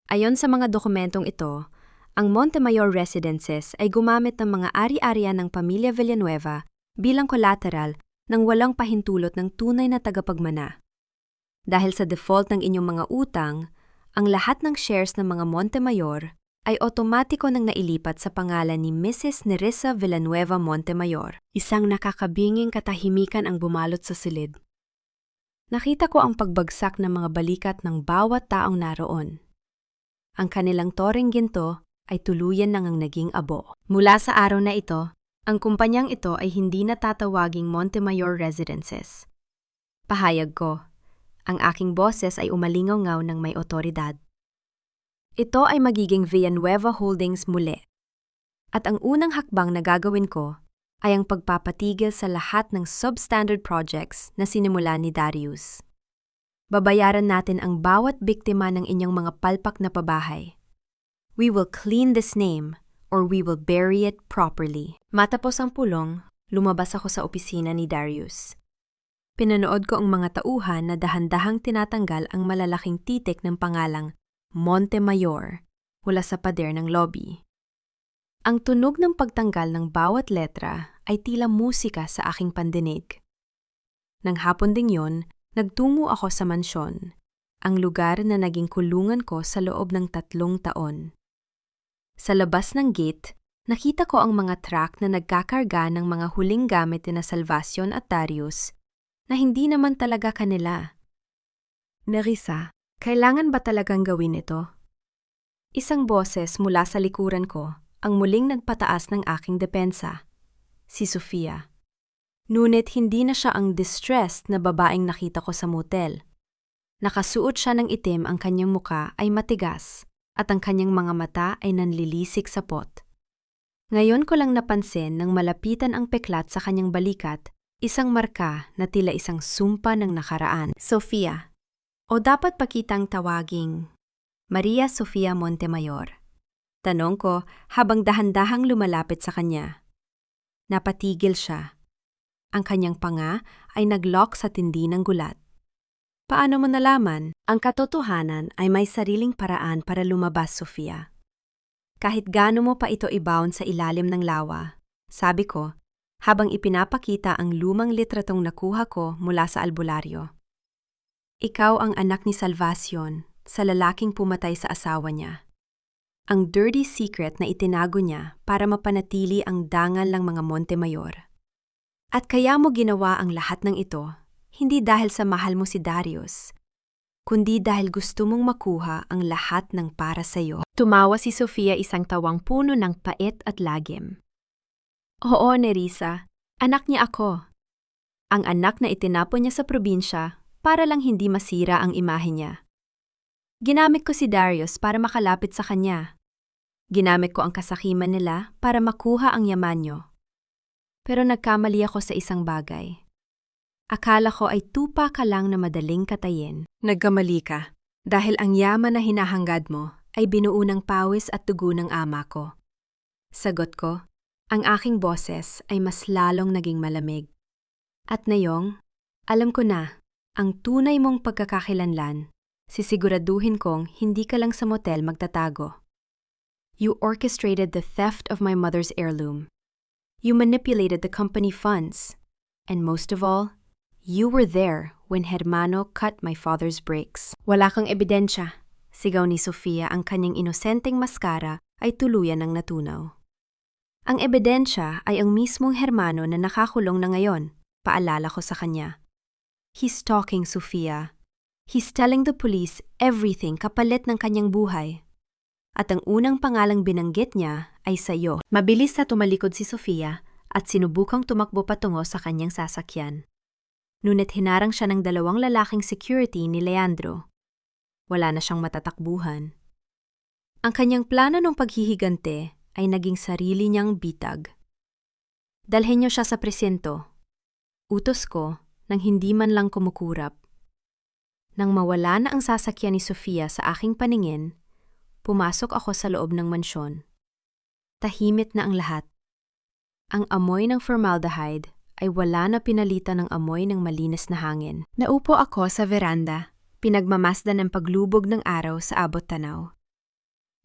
Ayon sa mga dokumentong ito, ang Montemayor Residences ay gumamit ng mga ari-arian ng pamilya Villanueva bilang collateral nang walang pahintulot ng tunay na tagapagmana. Dahil sa default ng inyong mga utang, ang lahat ng shares ng mga Montemayor ay otomatiko nang nailipat sa pangalan ni Mrs. Nerissa Villanueva Montemayor. Isang nakakabinging katahimikan ang bumalot sa silid. Nakita ko ang pagbagsak ng mga balikat ng bawat taong naroon. Ang kanilang toreng ginto ay tuluyan nang ang naging abo. Mula sa araw na ito, ang kumpanyang ito ay hindi na tatawaging Montemayor Residences. Pahayag ko, ang aking boses ay umalingaw-ngaw ng may otoridad. Ito ay magiging Villanueva Holdings muli. At ang unang hakbang na gagawin ko ay ang pagpapatigil sa lahat ng substandard projects na sinimula ni Darius. Babayaran natin ang bawat biktima ng inyong mga palpak na pabahay. We will clean this name or we will bury it properly. Matapos ang pulong, lumabas ako sa opisina ni Darius. Pinanood ko ang mga tauhan na dahan-dahang tinatanggal ang malalaking titik ng pangalang Montemayor mula sa pader ng lobby. Ang tunog ng pagtanggal ng bawat letra ay tila musika sa aking pandinig. Nang hapon ding yon, nagtungo ako sa mansyon, ang lugar na naging kulungan ko sa loob ng 3 taon. Sa labas ng gate, nakita ko ang mga truck na nagkakarga ng mga huling gamit ni Salvacion at Darius na hindi naman talaga kanila. Nerissa, kailangan ba talagang gawin ito? Isang boses mula sa likuran ko ang muling nagpataas ng aking depensa, si Sofia. Ngunit hindi na siya ang distressed na babaeng nakita ko sa motel. Nakasuot siya ng itim, ang kanyang muka ay matigas at ang kanyang mga mata ay nanlilisik sa pot. Ngayon ko lang napansin nang malapitan ang peklat sa kanyang balikat, isang marka na tila isang sumpa ng nakaraan. Sofia, o dapat pa kitang tawaging Maria Sofia Montemayor. Tanong ko habang dahan-dahang lumalapit sa kanya. Napatigil siya. Ang kanyang panga ay naglock sa tindi ng gulat. Paano mo nalaman? Ang katotohanan ay may sariling paraan para lumabas, Sofia. Kahit gaano mo pa ito i-bound sa ilalim ng lawa, sabi ko, habang ipinapakita ang lumang litratong nakuha ko mula sa albularyo. Ikaw ang anak ni Salvacion, sa lalaking pumatay sa asawa niya. Ang dirty secret na itinago niya para mapanatili ang dangal ng mga Montemayor. At kaya mo ginawa ang lahat ng ito, hindi dahil sa mahal mo si Darius, kundi dahil gusto mong makuha ang lahat ng para sa'yo. Tumawa si Sofia, isang tawang puno ng pait at lagim. Oo, Nerissa, anak niya ako. Ang anak na itinapon niya sa probinsya para lang hindi masira ang imahe niya. Ginamit ko si Darius para makalapit sa kanya. Ginamit ko ang kasakiman nila para makuha ang yaman niyo. Pero nagkamali ako sa isang bagay. Akala ko ay tupa ka lang na madaling katayin. Nagkamali ka, dahil ang yaman na hinahangad mo ay binuo ng pawis at dugo ng ama ko. Sagot ko, ang aking boses ay mas lalong naging malamig. At ngayong, alam ko na, ang tunay mong pagkakakilanlan, sisiguraduhin kong hindi ka lang sa motel magtatago. You orchestrated the theft of my mother's heirloom. You manipulated the company funds. And most of all, you were there when Hermano cut my father's brakes. Wala kang ebidensya. Sigaw ni Sofia, ang kanyang inosenteng maskara ay tuluyan ng natunaw. Ang ebidensya ay ang mismong Hermano na nakakulong na ngayon, paalala ko sa kanya. He's talking, Sofia. He's telling the police everything kapalit ng kanyang buhay. At ang unang pangalang binanggit niya ay sa'yo. Mabilis na tumalikod si Sofia at sinubukang tumakbo patungo sa kanyang sasakyan. Ngunit hinarang siya ng 2 lalaking security ni Leandro. Wala na siyang matatakbuhan. Ang kanyang plano ng paghihigante ay naging sarili niyang bitag. Dalhin niyo siya sa presinto. Utos ko nang hindi man lang kumukurap. Nang mawala na ang sasakyan ni Sofia sa aking paningin, pumasok ako sa loob ng mansyon. Tahimik na ang lahat. Ang amoy ng formaldehyde ay wala na pinalitan ng amoy ng malinis na hangin. Naupo ako sa veranda, pinagmamasdan ng paglubog ng araw sa abot tanaw.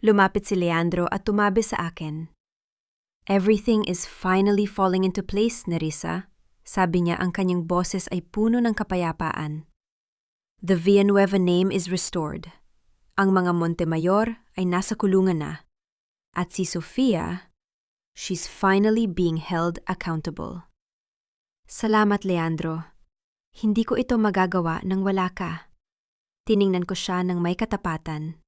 Lumapit si Leandro at tumabi sa akin. Everything is finally falling into place, Nerissa. Sabi niya, ang kanyang boses ay puno ng kapayapaan. The Villanueva name is restored. Ang mga Montemayor ay nasa kulungan na. At si Sofia, she's finally being held accountable. Salamat, Leandro. Hindi ko ito magagawa nang wala ka. Tiningnan ko siya ng may katapatan.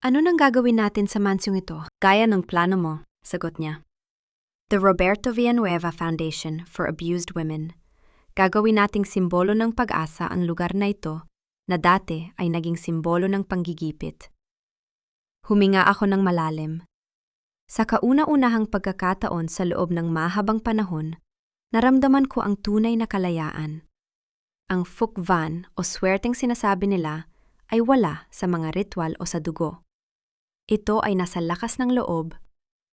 Ano nang gagawin natin sa mansyong ito? Gaya ng plano mo, sagot niya. The Roberto Villanueva Foundation for Abused Women. Gagawin nating simbolo ng pag-asa ang lugar na ito na dati ay naging simbolo ng panggigipit. Huminga ako ng malalim. Sa kauna-unahang pagkakataon sa loob ng mahabang panahon, naramdaman ko ang tunay na kalayaan. Ang fukvan o swerteng sinasabi nila ay wala sa mga ritual o sa dugo. Ito ay nasa lakas ng loob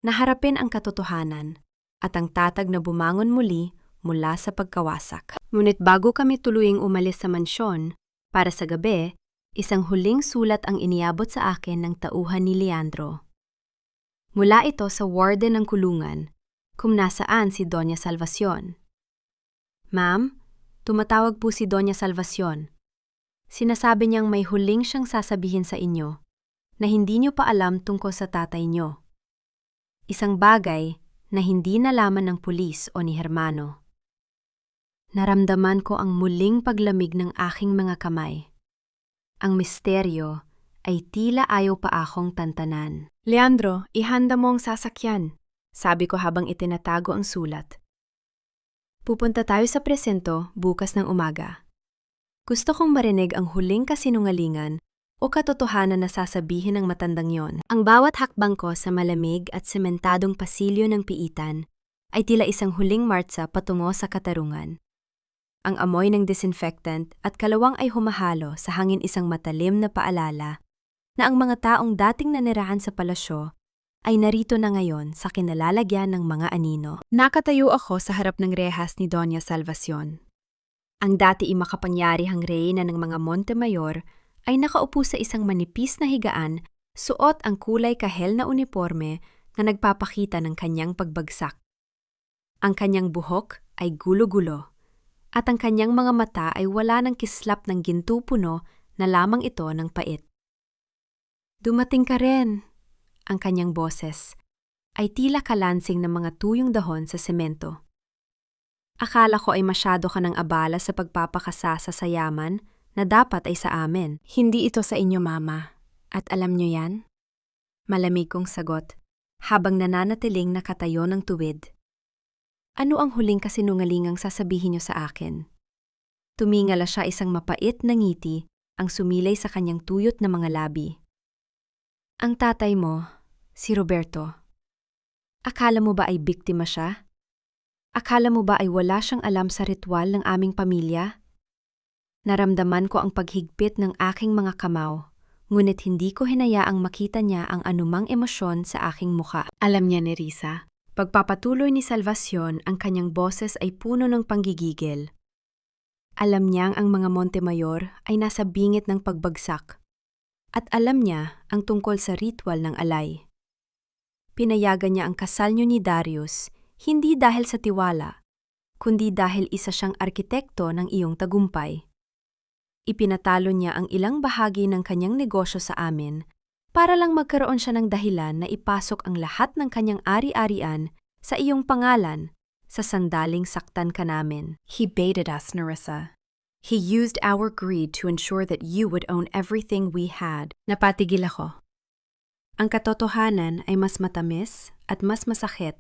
na harapin ang katotohanan at ang tatag na bumangon muli mula sa pagkawasak. Ngunit bago kami tuluyang umalis sa mansyon, para sa gabi, isang huling sulat ang iniabot sa akin ng tauhan ni Leandro. Mula ito sa warden ng kulungan, kung nasaan si Doña Salvacion. Ma'am, tumatawag po si Doña Salvacion. Sinasabi niyang may huling siyang sasabihin sa inyo na hindi niyo pa alam tungkol sa tatay niyo. Isang bagay na hindi nalaman ng pulis o ni Hermano. Naramdaman ko ang muling paglamig ng aking mga kamay. Ang misteryo ay tila ayaw pa akong tantanan. Leandro, ihanda mo ang sasakyan, sabi ko habang itinatago ang sulat. Pupunta tayo sa presento bukas ng umaga. Gusto kong marinig ang huling kasinungalingan o katotohanan na sasabihin ng matandang yon. Ang bawat hakbang ko sa malamig at sementadong pasilyo ng piitan ay tila isang huling martsa patungo sa katarungan. Ang amoy ng disinfectant at kalawang ay humahalo sa hangin, isang matalim na paalala na ang mga taong dating nanirahan sa palasyo ay narito na ngayon sa kinalalagyan ng mga anino. Nakatayo ako sa harap ng rehas ni Doña Salvacion. Ang dati makapangyarihang reyna ng mga Montemayor ay nakaupo sa isang manipis na higaan, suot ang kulay kahel na uniforme na nagpapakita ng kanyang pagbagsak. Ang kanyang buhok ay gulo-gulo, at ang kanyang mga mata ay wala ng kislap ng ginto-puno na lamang ito ng pait. Dumating ka rin, ang kanyang boses ay tila kalansing ng mga tuyong dahon sa semento. Akala ko ay masyado ka ng abala sa pagpapakasasa sa yaman na dapat ay sa amin. Hindi ito sa inyo, Mama. At alam niyo yan? Malamig kong sagot, habang nananatiling nakatayo ng tuwid. Ano ang huling kasinungalingang sasabihin niyo sa akin? Tumingala siya, isang mapait na ngiti ang sumilay sa kanyang tuyot na mga labi. Ang tatay mo, si Roberto. Akala mo ba ay biktima siya? Akala mo ba ay wala siyang alam sa ritual ng aming pamilya? Naramdaman ko ang paghigpit ng aking mga kamao, ngunit hindi ko hinayaang makita niya ang anumang emosyon sa aking muka. Alam niya ni Risa. Pagpapatuloy ni Salvacion, ang kanyang boses ay puno ng panggigigil. Alam niyang ang mga Montemayor ay nasa bingit ng pagbagsak. At alam niya ang tungkol sa ritual ng alay. Pinayagan niya ang kasal niyo ni Darius, hindi dahil sa tiwala, kundi dahil isa siyang arkitekto ng iyong tagumpay. Ipinatalo niya ang ilang bahagi ng kanyang negosyo sa amin para lang magkaroon siya ng dahilan na ipasok ang lahat ng kanyang ari-arian sa iyong pangalan sa sandaling saktan ka namin. He baited us, Nerissa. He used our greed to ensure that you would own everything we had. Napatigil ako. Ang katotohanan ay mas matamis at mas masakit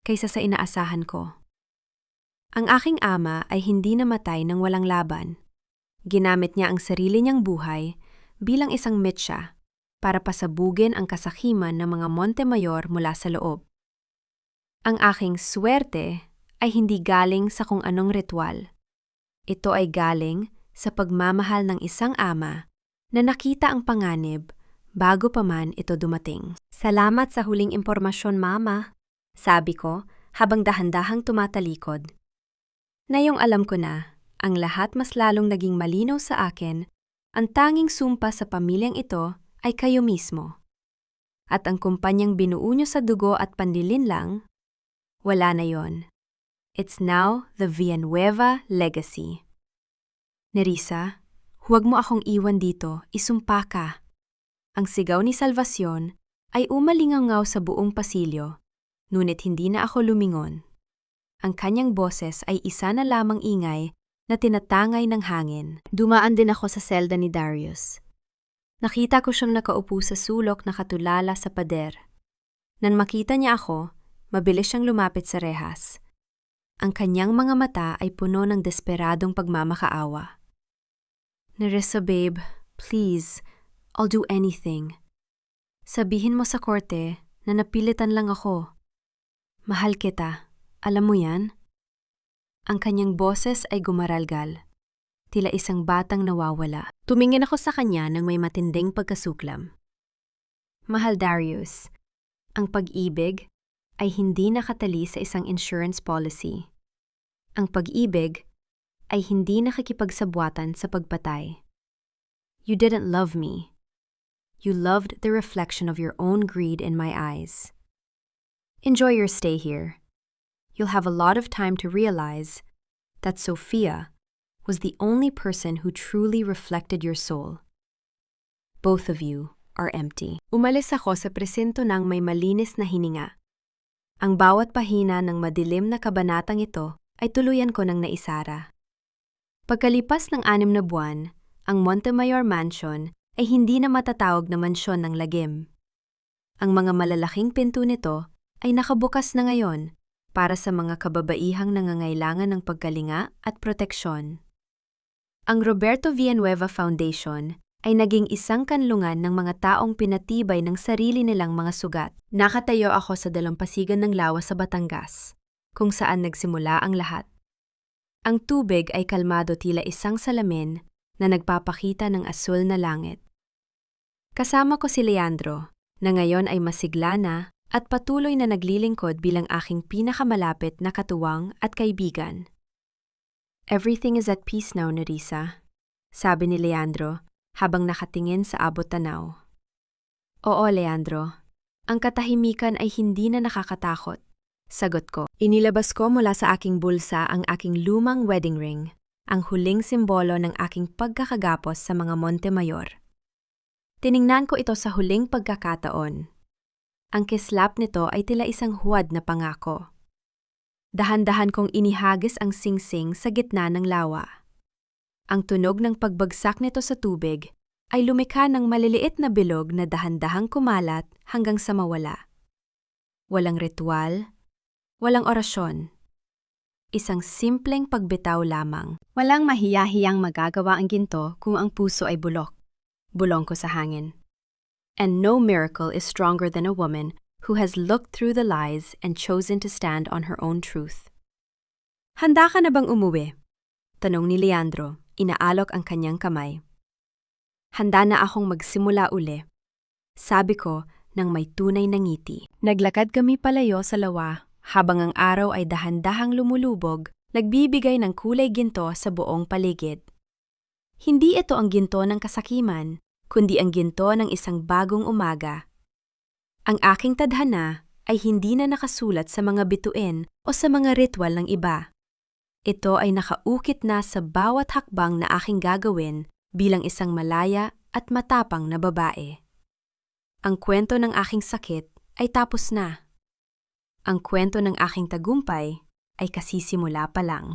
kaysa sa inaasahan ko. Ang aking ama ay hindi namatay ng walang laban. Ginamit niya ang sarili niyang buhay bilang isang metsya para pasabugin ang kasakiman ng mga Montemayor mula sa loob. Ang aking swerte ay hindi galing sa kung anong ritual. Ito ay galing sa pagmamahal ng isang ama na nakita ang panganib bago pa man ito dumating. Salamat sa huling impormasyon, Mama, sabi ko habang dahan-dahang tumatalikod. Ngayong alam ko na, ang lahat mas lalong naging malinaw sa akin, ang tanging sumpa sa pamilyang ito ay kayo mismo. At ang kumpanyang binuo niyo sa dugo at panlilinlang, wala na yon. It's now the Villanueva legacy. Nerissa, huwag mo akong iwan dito, isumpa ka. Ang sigaw ni Salvacion ay umalingaw sa buong pasilyo, ngunit hindi na ako lumingon. Ang kanyang boses ay isa na lamang ingay na tinatangay ng hangin. Dumaan din ako sa selda ni Darius. Nakita ko siyang nakaupo sa sulok na katulala sa pader. Nang makita niya ako, mabilis siyang lumapit sa rehas. Ang kanyang mga mata ay puno ng desperadong pagmamakaawa. Nerissa babe, please, I'll do anything. Sabihin mo sa korte na napilitan lang ako. Mahal kita, alam mo yan? Ang kanyang boses ay gumaralgal, tila isang batang nawawala. Tumingin ako sa kanya nang may matinding pagkasuklam. Mahal Darius, ang pag-ibig ay hindi nakatali sa isang insurance policy. Ang pag-ibig ay hindi nakikipagsabwatan sa pagpatay. You didn't love me. You loved the reflection of your own greed in my eyes. Enjoy your stay here. You'll have a lot of time to realize that Sophia was the only person who truly reflected your soul. Both of you are empty. Umalis ako sa presinto ng may malinis na hininga. Ang bawat pahina ng madilim na kabanatang ito ay tuluyan ko ng naisara. Pagkalipas ng 6 na buwan, ang Montemayor Mansion ay hindi na matatawag na mansyon ng lagim. Ang mga malalaking pinto nito ay nakabukas na ngayon para sa mga kababaihang nangangailangan ng pagkalinga at proteksyon. Ang Roberto Villanueva Foundation ay naging isang kanlungan ng mga taong pinatibay ng sarili nilang mga sugat. Nakatayo ako sa dalampasigan ng lawa sa Batangas, kung saan nagsimula ang lahat. Ang tubig ay kalmado tila isang salamin na nagpapakita ng asul na langit. Kasama ko si Leandro, na ngayon ay masigla na at patuloy na naglilingkod bilang aking pinakamalapit na katuwang at kaibigan. Everything is at peace now, Nerissa, sabi ni Leandro habang nakatingin sa abot-tanaw. Oo, Leandro, ang katahimikan ay hindi na nakakatakot, sagot ko. Inilabas ko mula sa aking bulsa ang aking lumang wedding ring, ang huling simbolo ng aking pagkakagapos sa mga Montemayor. Tiningnan ko ito sa huling pagkakataon. Ang kislap nito ay tila isang huwad na pangako. Dahan-dahan kong inihagis ang singsing sa gitna ng lawa. Ang tunog ng pagbagsak nito sa tubig ay lumikha ng maliliit na bilog na dahan-dahang kumalat hanggang sa mawala. Walang ritual, walang orasyon. Isang simpleng pagbitaw lamang. Walang mahiya-hiyang magagawa ang ginto kung ang puso ay bulok. Bulong ko sa hangin. And no miracle is stronger than a woman who has looked through the lies and chosen to stand on her own truth. Handa ka na bang umuwi? Tanong ni Leandro, inaalok ang kanyang kamay. Handa na akong magsimula uli, sabi ko nang may tunay na ngiti. Naglakad kami palayo sa lawa habang ang araw ay dahan-dahang lumulubog, nagbibigay ng kulay ginto sa buong paligid. Hindi ito ang ginto ng kasakiman, kundi ang ginto ng isang bagong umaga. Ang aking tadhana ay hindi na nakasulat sa mga bituin o sa mga ritual ng iba. Ito ay nakaukit na sa bawat hakbang na aking gagawin bilang isang malaya at matapang na babae. Ang kwento ng aking sakit ay tapos na. Ang kwento ng aking tagumpay ay kasisimula pa lang.